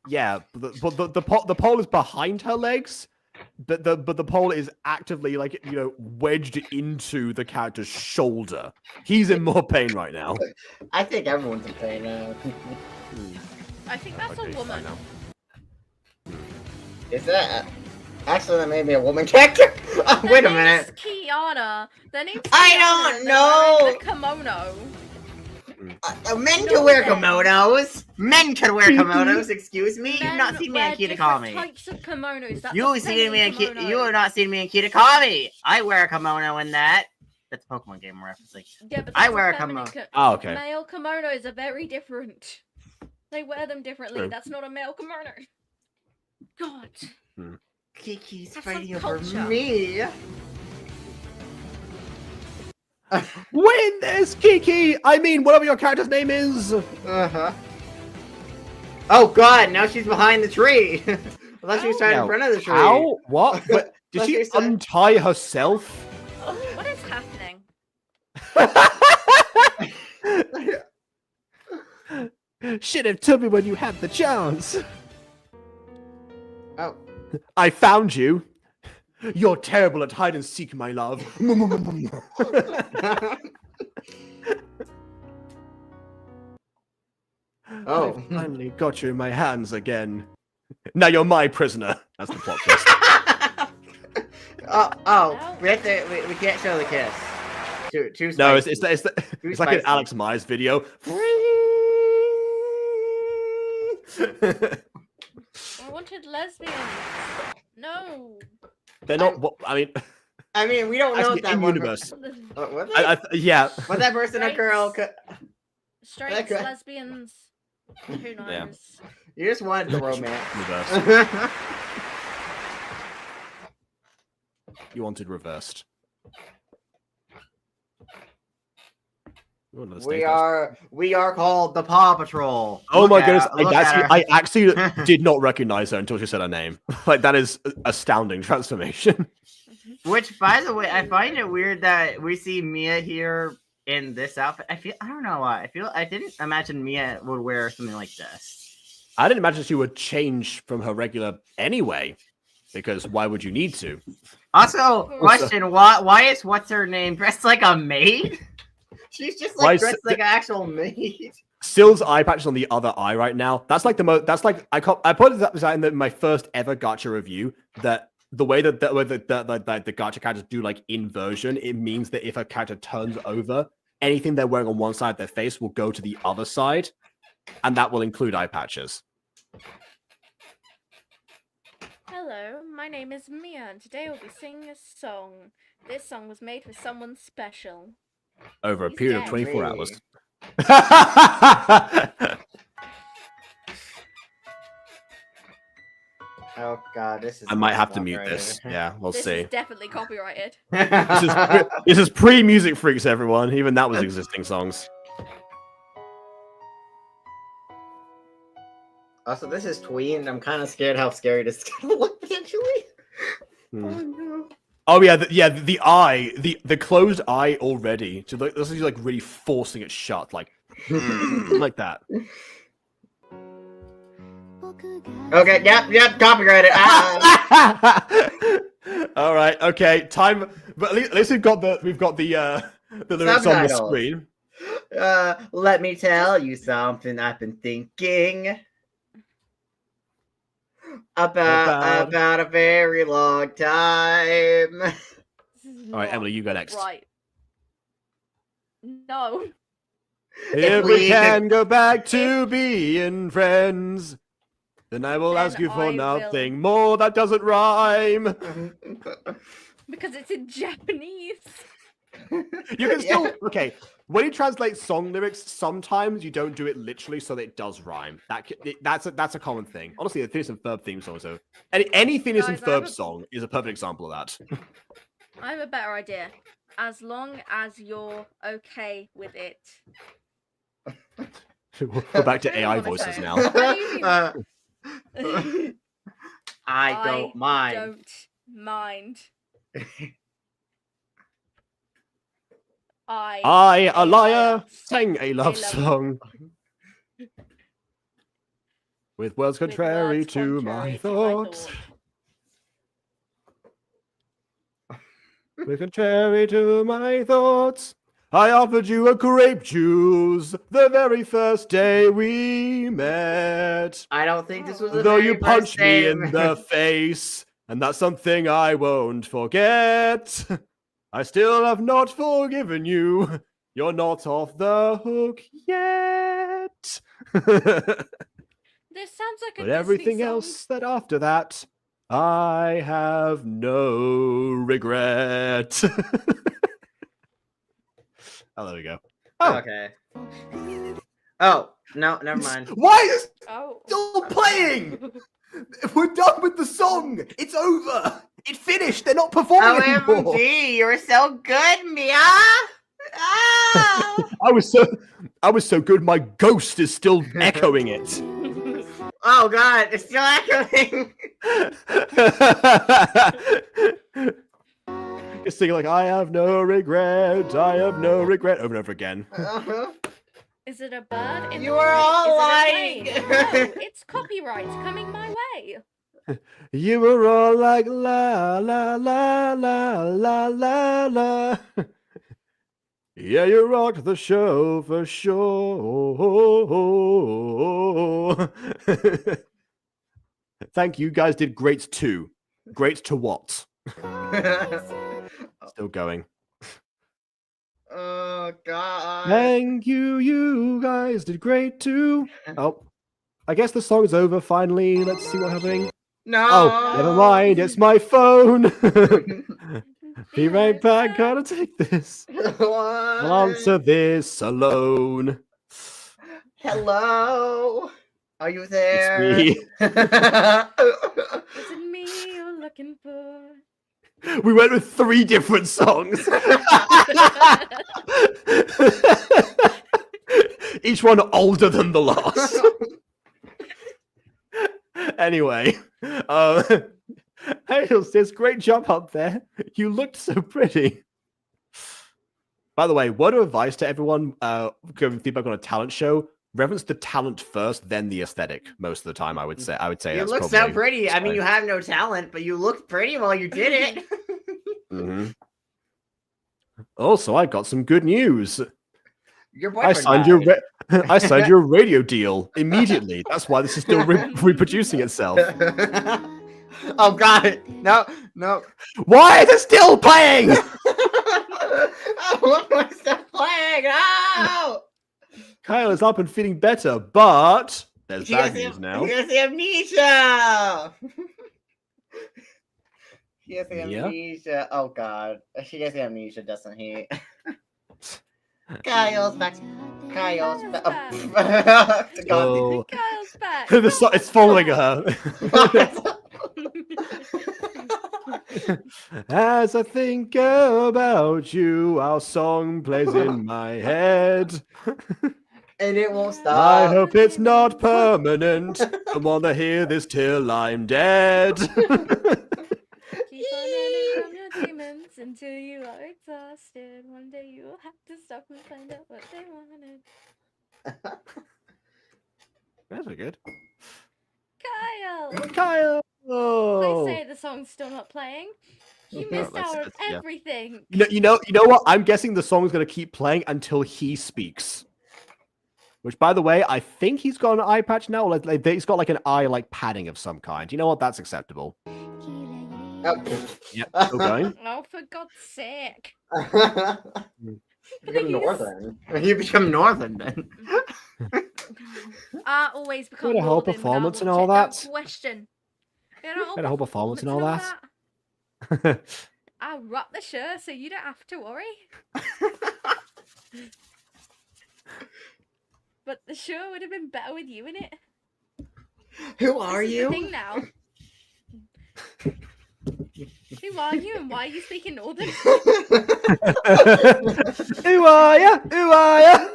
Yeah, but the pole is behind her legs. But the pole is actively wedged into the character's shoulder. He's in more pain right now. I think everyone's in pain now. I think that's a woman. Is that? Actually, that made me a woman character. Oh, wait a minute. Kiana. Their name's Kiana. I don't know. They're wearing a kimono. Men No, can wear then. kimonos. Men can wear kimonos. Excuse me. You've Men not seen me wear in different Kitakami. types of kimonos. That's You a seen me in kimono. You have not seen me in Kitakami. I wear a kimono in that. That's a Pokemon game I'm referencing. Yeah, but I that's wear a feminine kimono. Oh, okay. Male kimonos are very different. They wear them differently. True. That's not a male kimono. God. Kiki's Have fighting some over culture. me. Win this, Kiki! I mean, whatever your character's name is. Uh-huh. Oh god, now she's behind the tree. I thought she was trying in front of the tree. How? What? But did That's she what you said. untie herself? What is happening? Should have told me when you had the chance. Oh. I found you. You're terrible at hide and seek, my love. Oh. I finally got you in my hands again. Now you're my prisoner. That's the plot twist. We have to. We can't show the kiss. Too No, spicy. it's like an spicy. Alex Myers video. I wanted lesbians. No. They're not. What I mean, I mean, we don't know actually, if that in one. universe. What? Yeah. Was that person a girl? Straights, Okay. lesbians. Who knows? Yeah. You just wanted the romance. Reversed. You wanted reversed. Ooh, we are called the Paw Patrol. Oh Look my at- goodness! look at her. I actually did not recognize her until she said her name. Like that is astounding transformation. Which, by the way, I find it weird that we see Mia here in this outfit. I don't know why. I didn't imagine Mia would wear something like this. I didn't imagine she would change from her regular anyway, because why would you need to? Also, question: Why is what's her name dressed like a maid? She's just Why like is- dressed like an actual maid. Sill's eye patch is on the other eye right now. That's like the most. That's like I pointed that in my first ever Gacha review. That the way that the Gacha characters do like inversion, it means that if a character turns over, anything they're wearing on one side of their face will go to the other side, and that will include eye patches. Hello, my name is Mia, and today we'll be singing a song. This song was made for someone special. Over a He's period of dead. 24 Really? hours. Oh god, this is. I might have to mute this. Yeah, we'll This see. is definitely copyrighted. This is pre-music freaks, everyone. Even that was existing songs. Also, this is tween. I'm kind of scared how scary this is gonna look potentially. Hmm. Oh no. Oh yeah, the eye, the closed eye already. So this is like really forcing it shut, like like that. Okay, yep, copyrighted. All right, okay, time. But at least we've got the lyrics on the Subtitles. screen. Let me tell you something I've been thinking about a very long time. This is All right, not Emily, you go next. Right. No. If we we can go back to being friends, then I will Then ask you for I will. nothing more that doesn't rhyme. Because it's in Japanese. You can still okay. When you translate song lyrics, sometimes you don't do it literally so that it does rhyme. That's a common thing. Honestly, the Phineas and Ferb theme song. So any Phineas and Guys, I have Ferb a- song is a perfect example of that. I have a better idea. As long as you're okay with it. We're back to Really AI wanna voices say. now. I don't mind. Don't mind. I, A liar, sang a love song with words with contrary words to contrary my to my thoughts. thought. With contrary to my thoughts, I offered you a grape juice the very first day we met. I don't think this was the Though very you first punched me day- in the face and that's something I won't forget. I still have not forgiven you. You're not off the hook yet. This sounds like a But Disney everything song. else that after that, I have no regret. Oh, there we go. Oh, Okay. Oh, no, never mind. why is it Oh. still playing? We're done with the song. It's over. It finished. They're not performing anymore. OMG, you're so good, Mia! Ah! I was so good. My ghost is still echoing it. Oh god, it's still echoing! You're singing like I have no regret, over and over again. Is it a bird? You are all lying! No, it's copyright coming my way. You were all like la la la la la la la. Yeah, you rocked the show for sure. Thank you. You guys did great too. Great to what? Still going. Oh god. Thank you. You guys did great too. Oh, I guess the song's over finally. Let's see what's happening. No! Oh, never mind. It's my phone. Be right back. Gotta take this. I'll answer this alone. Hello? Are you there? It's Is it me you're looking for? me. We went with 3 different songs. Each one older than the last. Anyway, hey, sis, great job up there. You looked so pretty. By the way, word of advice to everyone giving feedback on a talent show: reference the talent first, then the aesthetic. Most of the time, I would say. You That's look so probably pretty. I mean, right. you have no talent, but you looked pretty while you did it. Mhm. Also, I got some good news. Your I boyfriend signed died. I signed your radio deal immediately. That's why this is still reproducing itself. Oh god, no, no. Why is it still playing? What was that playing? No! Kyle is up and feeling better, but there's She bad has news now. He has amnesia. He has Yeah? amnesia. Oh god, she has amnesia, doesn't he? Kyle's back. Kyle's back. Oh. Kyle's back. It's following her. As I think about you, our song plays in my head. And it won't I stop. hope it's not permanent. I wanna hear this till I'm dead. Keep on running from your demons until you are exhausted. One day you will have to stop and find out what they wanted. That's good. Kyle! Kyle. Please say the song's still not playing. You missed let's- out on let's- yeah. everything. You know what? I'm guessing the song's gonna keep playing until he speaks. Which, by the way, I think he's got an eye patch now. Like he's got like an eye like padding of some kind. You know what? That's acceptable. Oh. Yep. Still going. Oh, for God's sake. Become northern. You become northern then. Always become Got a whole northern performance without and all that. Question. Got a whole performance and all that. I'll rock the show so you don't have to worry. But the show would have been better with you in it. Who are This is the you? thing now. Who are you and why are you speaking northern? Who are ya? Who are ya?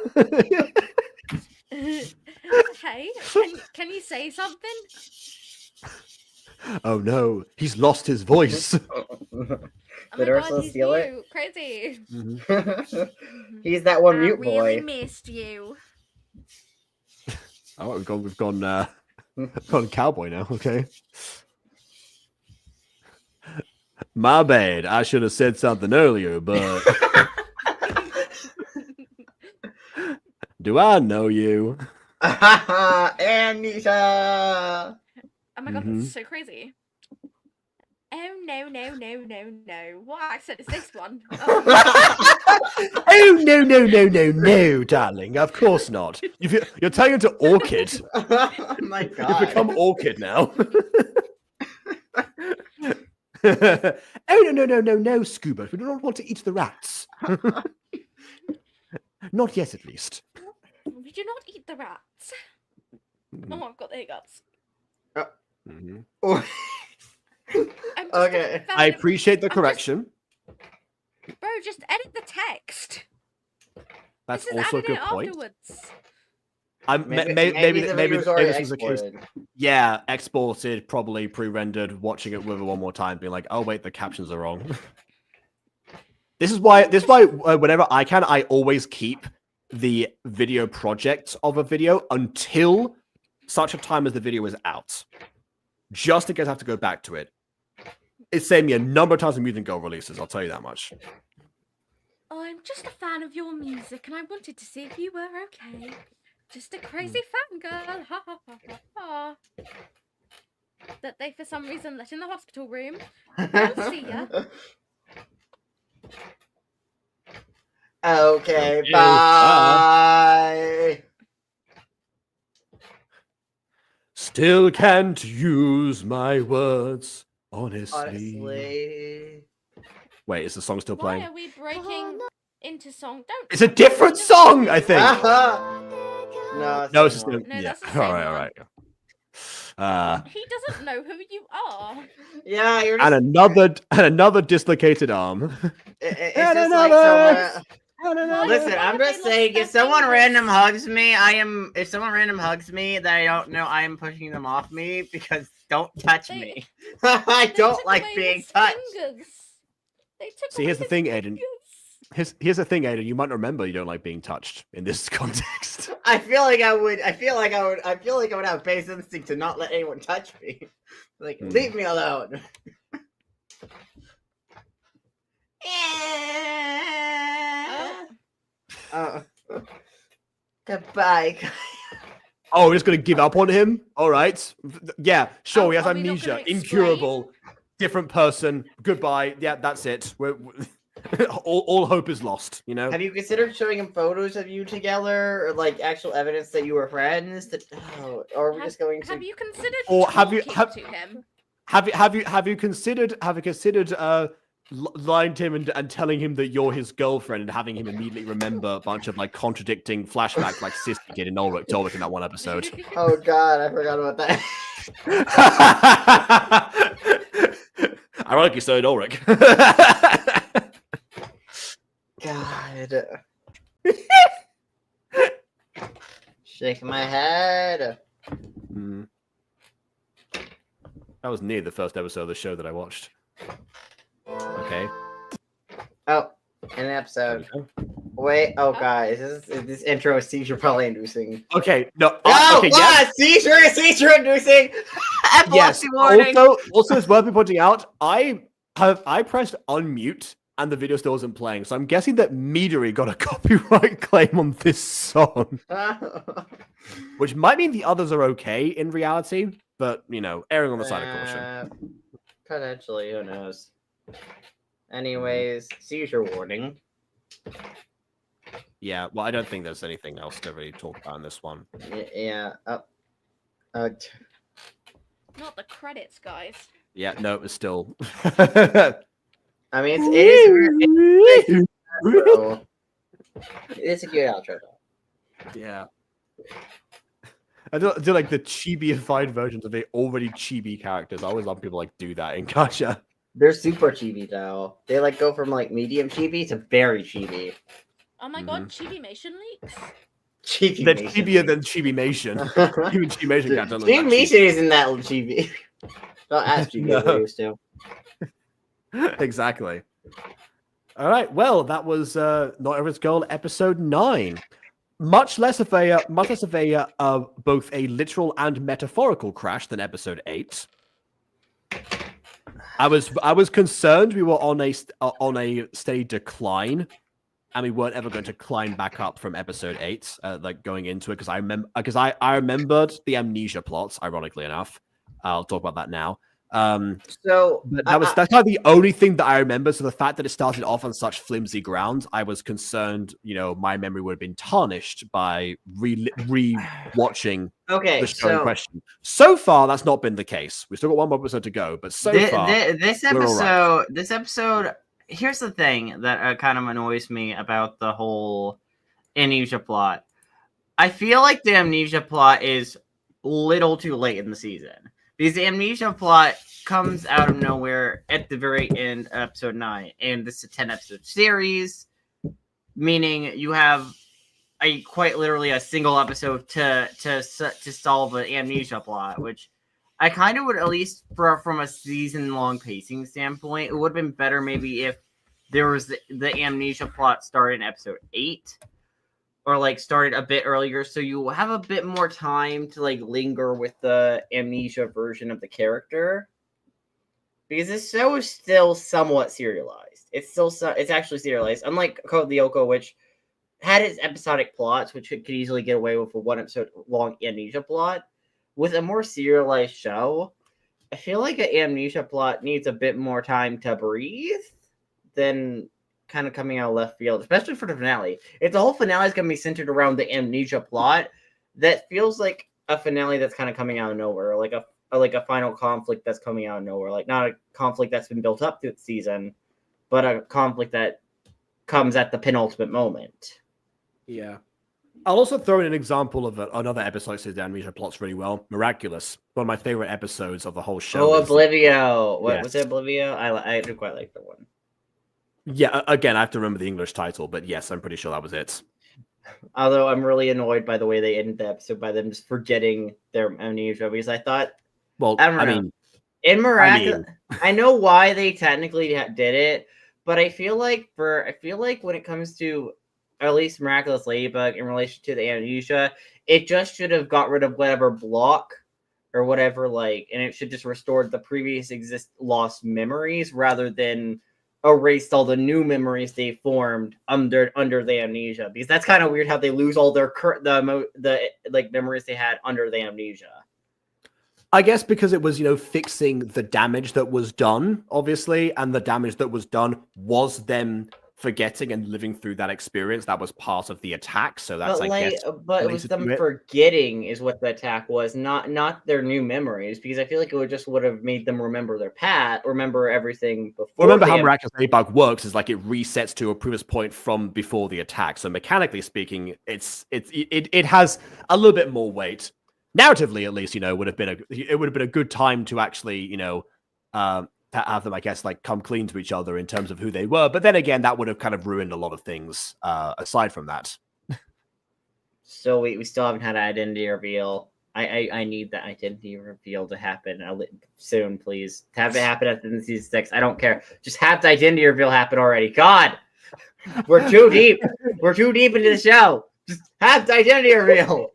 Hey, can you say something? Oh no, he's lost his voice. Oh Did my Ursula God, he's steal it? you. Crazy. He's that one I mute really boy. missed you. Oh, we've gone cowboy now. Okay. My bad. I should have said something earlier, but do I know you? Amnesia. Oh my God, Mhm. that's so crazy. Oh no! What accent is this one? Oh no, darling. Of course not. You're turning into Orchid. Oh my You've god. become Orchid now. Oh no, Scuba. We do not want to eat the rats. Not yet, at least. We do not eat the rats. Oh, I've got the hiccups. Mhm. I'm just Okay. a fan I of- appreciate the I'm just- correction. Bro, just edit the text. That's This is also a added good in point. afterwards. Maybe the video's already this was the case. exported. Yeah, exported, probably pre-rendered, watching it with it one more time, being like, oh wait, the captions are wrong. This is why whenever I can, I always keep the video project of a video until such a time as the video is out. Just in case I have to go back to it. It's saved me a number of times in Mutant Girl releases, I'll tell you that much. I'm just a fan of your music, and I wanted to see if you were okay. Just a crazy fangirl. Ha ha ha ha ha. That they, for some reason, let in the hospital room. We'll see ya. Okay, Ew. bye. Still can't use my words, honestly. Honestly. Wait, is the song still Why playing? are we breaking into song? Don't. It's a different song, I think. No, No, it's just the the, same No, yeah. that's the same All right, one. He doesn't know who you are. Yeah, you're just, and another dislocated arm. it's and just like another- someone. Why Listen, have I'm they just lost saying, their if someone fingers? random hugs me, if someone random hugs me that I don't know, I am pushing them off me because don't touch They- me. I They don't took like away being his touched. fingers. They took See, away here's the his thing, Aiden. fingers. Here's the thing, Aiden. You might remember you don't like being touched in this context. I feel like I would have base instinct to not let anyone touch me. Like, leave me alone. Goodbye. Oh, we're just gonna give up on him? All right. Yeah, sure. Oh, he has are we not amnesia, gonna explain? incurable, different person. Goodbye. Yeah, that's it. All hope is lost. You know. Have you considered showing him photos of you together, or like actual evidence that you were friends? Or are we just going to? Have you considered Or have you- talking to him? Have you considered lying to him and telling him that you're his girlfriend and having him immediately remember a bunch of like contradicting flashbacks like Sissy did in Ulrich in that one episode? Oh God, I forgot about that. Ironically, so did Ulrich. God. Shake my head. Mm. That was near the first episode of the show that I watched. Okay. Oh, an episode. Wait. Oh God, this intro is seizure probably inducing. Okay. No. Oh, okay. what? Seizure inducing. Yes. Epilepsy warning. Also, it's worth me pointing out. I pressed unmute and the video still wasn't playing, so I'm guessing that Midori got a copyright claim on this song, which might mean the others are okay in reality, but you know, erring on the side of caution. Potentially, who knows? Anyways, seizure warning. Yeah. Well, I don't think there's anything else to really talk about in this one. Yeah. Not the credits, guys. Yeah. No, it's still. I mean, it is a outro. It is a good outro, though. Yeah. I do like the chibi-ified versions of the already chibi characters. I always love people like do that in Gacha. They're super chibi, though. They like go from like medium chibi to very chibi. Oh my god, Chibi-mation leaks? Chibi. They're chibier than Chibimation. Even Chibimation characters don't look that cheap. Chibimation isn't that chibi. Not as chibi as No. we used to. Exactly. All right. Well, that was Not Everyone's Girl episode 9. Much less of a both a literal and metaphorical crash than episode 8. I was concerned we were on a steady decline, and we weren't ever going to climb back up from episode 8, like going into it, because I remembered the amnesia plots. Ironically enough, I'll talk about that now. So But that's kind of the only thing that I remember. So the fact that it started off on such flimsy ground, I was concerned, my memory would have been tarnished by re-watching the show in question. So far, that's not been the case. We've still got one more episode to go, but so far, this we're all right. episode, here's the thing that kind of annoys me about the whole Amnesia plot. I feel like the Amnesia plot is little too late in the season. Because the Amnesia plot comes out of nowhere at the very end of episode 9. And this is a 10-episode series, meaning you have quite literally a single episode to solve an Amnesia plot, which I kind of would, at least from a season-long pacing standpoint, it would have been better maybe if there was the Amnesia plot started in episode 8. Or like started a bit earlier, so you have a bit more time to like linger with the Amnesia version of the character, because this show is still somewhat serialized. It's actually serialized, unlike Code Lyoko, which had its episodic plots, which could easily get away with a 1 episode long Amnesia plot. With a more serialized show, I feel like an Amnesia plot needs a bit more time to breathe than kind of coming out of left field, especially for the finale. If the whole finale is going to be centered around the Amnesia plot, that feels like a finale that's kind of coming out of nowhere, like a final conflict that's coming out of nowhere, like not a conflict that's been built up through the season, but a conflict that comes at the penultimate moment. Yeah. I'll also throw in an example of another episode that says the Amnesia plot's really well. Miraculous. One of my favorite episodes of the whole show. Oh, Oblivio. What was it, Oblivio? I do quite like that one. Yeah, again, I have to remember the English title, but yes, I'm pretty sure that was it. Although I'm really annoyed by the way they ended the episode, by them just forgetting their amnesia, because I thought, well, I don't know. In Miraculous, I know why they technically did it, but I feel like when it comes to at least Miraculous Ladybug in relation to the amnesia, it just should have got rid of whatever block or whatever, and it should just restored the previous lost memories rather than erased all the new memories they formed under the amnesia, because that's kind of weird how they lose all their memories they had under the amnesia. I guess because it was, fixing the damage that was done, obviously, and the damage that was done was them forgetting and living through that experience. That was part of the attack, so that's but it was them forgetting is what the attack was, not their new memories, because I feel like it would have made them remember their remember everything before. Remember how Miraculous Ladybug works is like it resets to a previous point from before the attack. So mechanically speaking, it has a little bit more weight. Narratively, at least, it would have been a good time to actually, to have them, I guess, come clean to each other in terms of who they were. But then again, that would have kind of ruined a lot of things aside from that. So we still haven't had an identity reveal. I need that identity reveal to happen soon, please. Have it happen at the end of season 6. I don't care. Just have the identity reveal happen already. God, we're too deep. We're too deep into the show. Just have the identity reveal.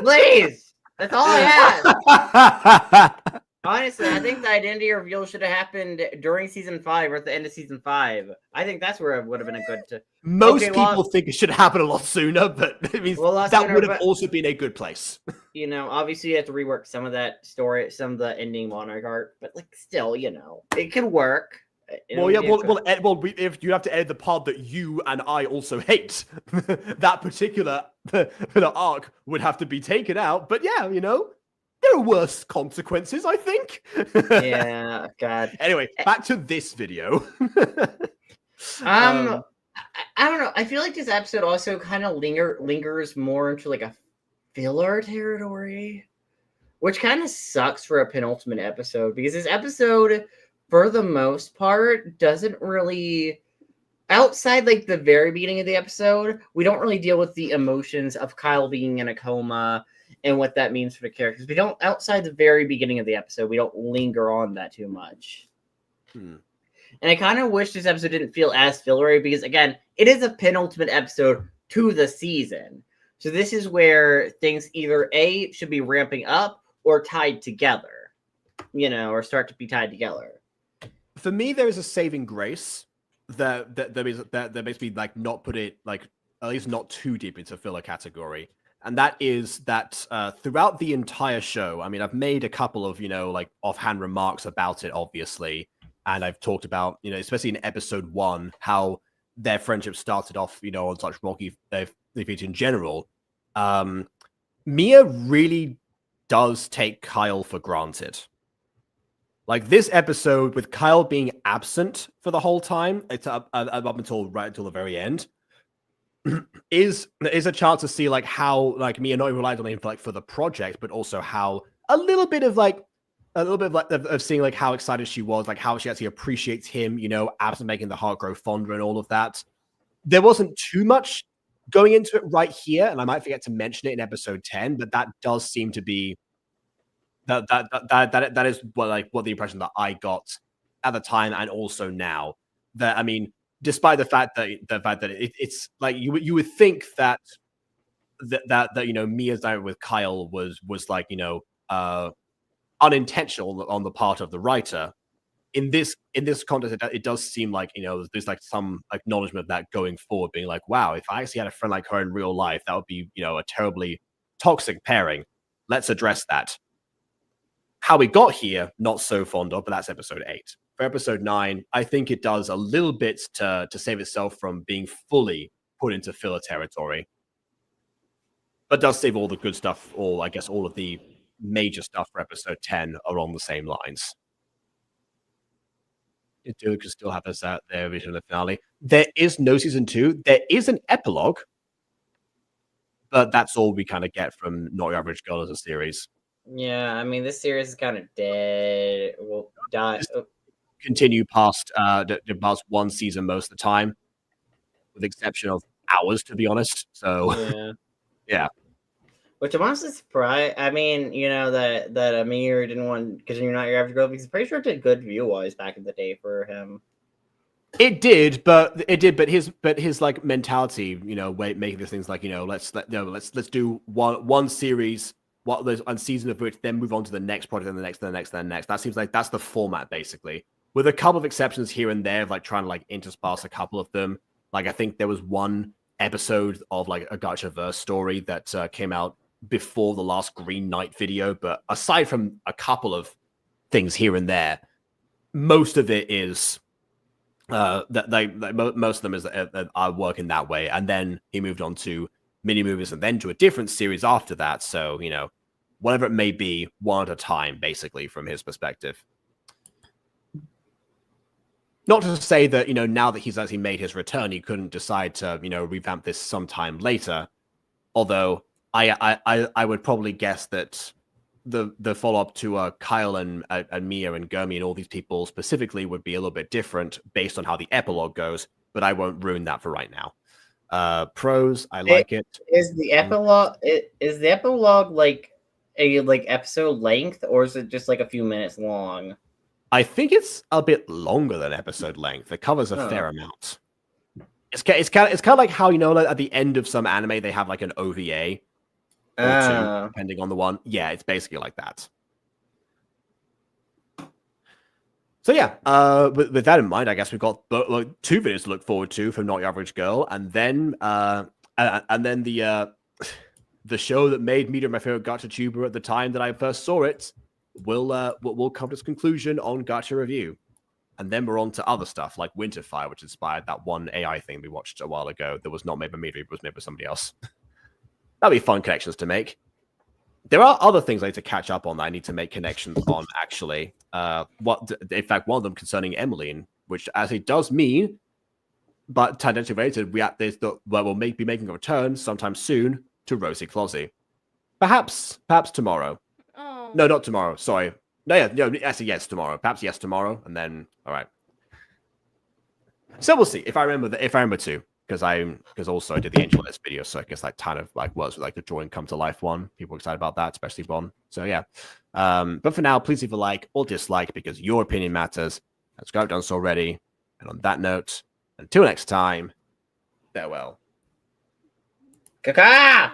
Please. That's all I have. Honestly, I think the identity reveal should have happened during season 5 or at the end of season 5. I think that's where it would have been a good. Most people think it should happen a lot sooner, but it means that would have also been a good place. Obviously you have to rework some of that story, some of the ending monarch art, but still, it could work. If you have to edit the part that you and I also hate, that particular arc would have to be taken out. But yeah, there are worse consequences, I think. Yeah, God. Anyway, back to this video. I don't know. I feel like this episode also kind of lingers more into a filler territory, which kind of sucks for a penultimate episode, because this episode, for the most part, doesn't really, outside the very beginning of the episode, we don't really deal with the emotions of Kyle being in a coma and what that means for the characters. We don't, outside the very beginning of the episode, we don't linger on that too much. And I kind of wish this episode didn't feel as fillery, because again, it is a penultimate episode to the season. So this is where things either A, should be ramping up or tied together, or start to be tied together. For me, there is a saving grace that makes me not put it at least not too deep into filler category. And that is that throughout the entire show, I mean, I've made a couple of, like offhand remarks about it, obviously. And I've talked about, especially in episode 1, how their friendship started off, on such rocky feet in general. Mia really does take Kyle for granted. Like this episode with Kyle being absent for the whole time, it's up until the very end, is a chance to see like how like Mia not even relied on him for the project, but also how a little bit of seeing like how excited she was, like how she actually appreciates him, absent, making the heart grow fonder and all of that. There wasn't too much going into it right here, and I might forget to mention it in episode 10, but that does seem to be that is what the impression that I got at the time, and also now. That I mean, despite the fact that it's like you would think that Mia's dynamic with Kyle was like unintentional on the part of the writer. In this context, it does seem like there's like some acknowledgement of that going forward, being like, wow, if I actually had a friend like her in real life, that would be a terribly toxic pairing. Let's address that. How we got here, not so fond of, but that's episode 8. For episode 9, I think it does a little bit to save itself from being fully put into filler territory, but does save all the good stuff, or I guess all of the major stuff for episode 10 along the same lines. It could still have us out there vision of the finale. There is no season 2. There is an epilogue, but that's all we kind of get from Not Your Average Girl as a series. Yeah, I mean, this series is kind of dead. Will die. Continue past one season most of the time, with the exception of ours, to be honest. So, yeah. Which I'm honestly surprised. I mean, that Amir didn't want because you're Not Your Average Girl, because I'm pretty sure it did good view wise back in the day for him. It did, but his like mentality, making these things like let's do one series, one season of which, then move on to the next project, and the next, and the next, and the next. That seems like that's the format basically, with a couple of exceptions here and there, of like trying to like intersperse a couple of them. Like I think there was one episode of like a Gacha verse story that came out before the last Green Knight video, but aside from a couple of things here and there, most of it is most of them is are working that way. And then he moved on to mini movies, and then to a different series after that. So whatever it may be, one at a time, basically, from his perspective. Not to say that now that he's actually made his return, he couldn't decide to revamp this sometime later. Although I would probably guess that the follow up to Kyle and Mia and Gurmi and all these people specifically would be a little bit different based on how the epilogue goes. But I won't ruin that for right now. Pros, I like it. Is the epilogue like a episode length, or is it just like a few minutes long? I think it's a bit longer than episode length. It covers a fair amount. It's kind of like how like at the end of some anime they have like an OVA or two, depending on the one. Yeah, it's basically like that. So yeah, with that in mind, I guess we've got 2 videos to look forward to from Not Your Average Girl, and then the show that made me my favorite Gacha tuber at the time that I first saw it will come to its conclusion on Gacha Review. And then we're on to other stuff like Winterfire, which inspired that one AI thing we watched a while ago that was not made by Midori, but was made by somebody else. That'll be fun connections to make. There are other things I need to catch up on that I need to make connections on, actually. In fact, one of them concerning Emmeline, which actually does mean, but tangentially related, we'll be making a return sometime soon to Rosie Closey. Perhaps tomorrow. Oh. No, not tomorrow. Sorry. No, actually, yes, tomorrow. Perhaps yes, tomorrow, and then all right. So we'll see if I remember to, because also I did the Angel S video, so I guess that kind of like works with like the drawing come to life one. People are excited about that, especially Bon. So yeah. But for now, please leave a like or dislike, because your opinion matters. Let's go, done so already. And on that note, until next time, farewell. Kaka!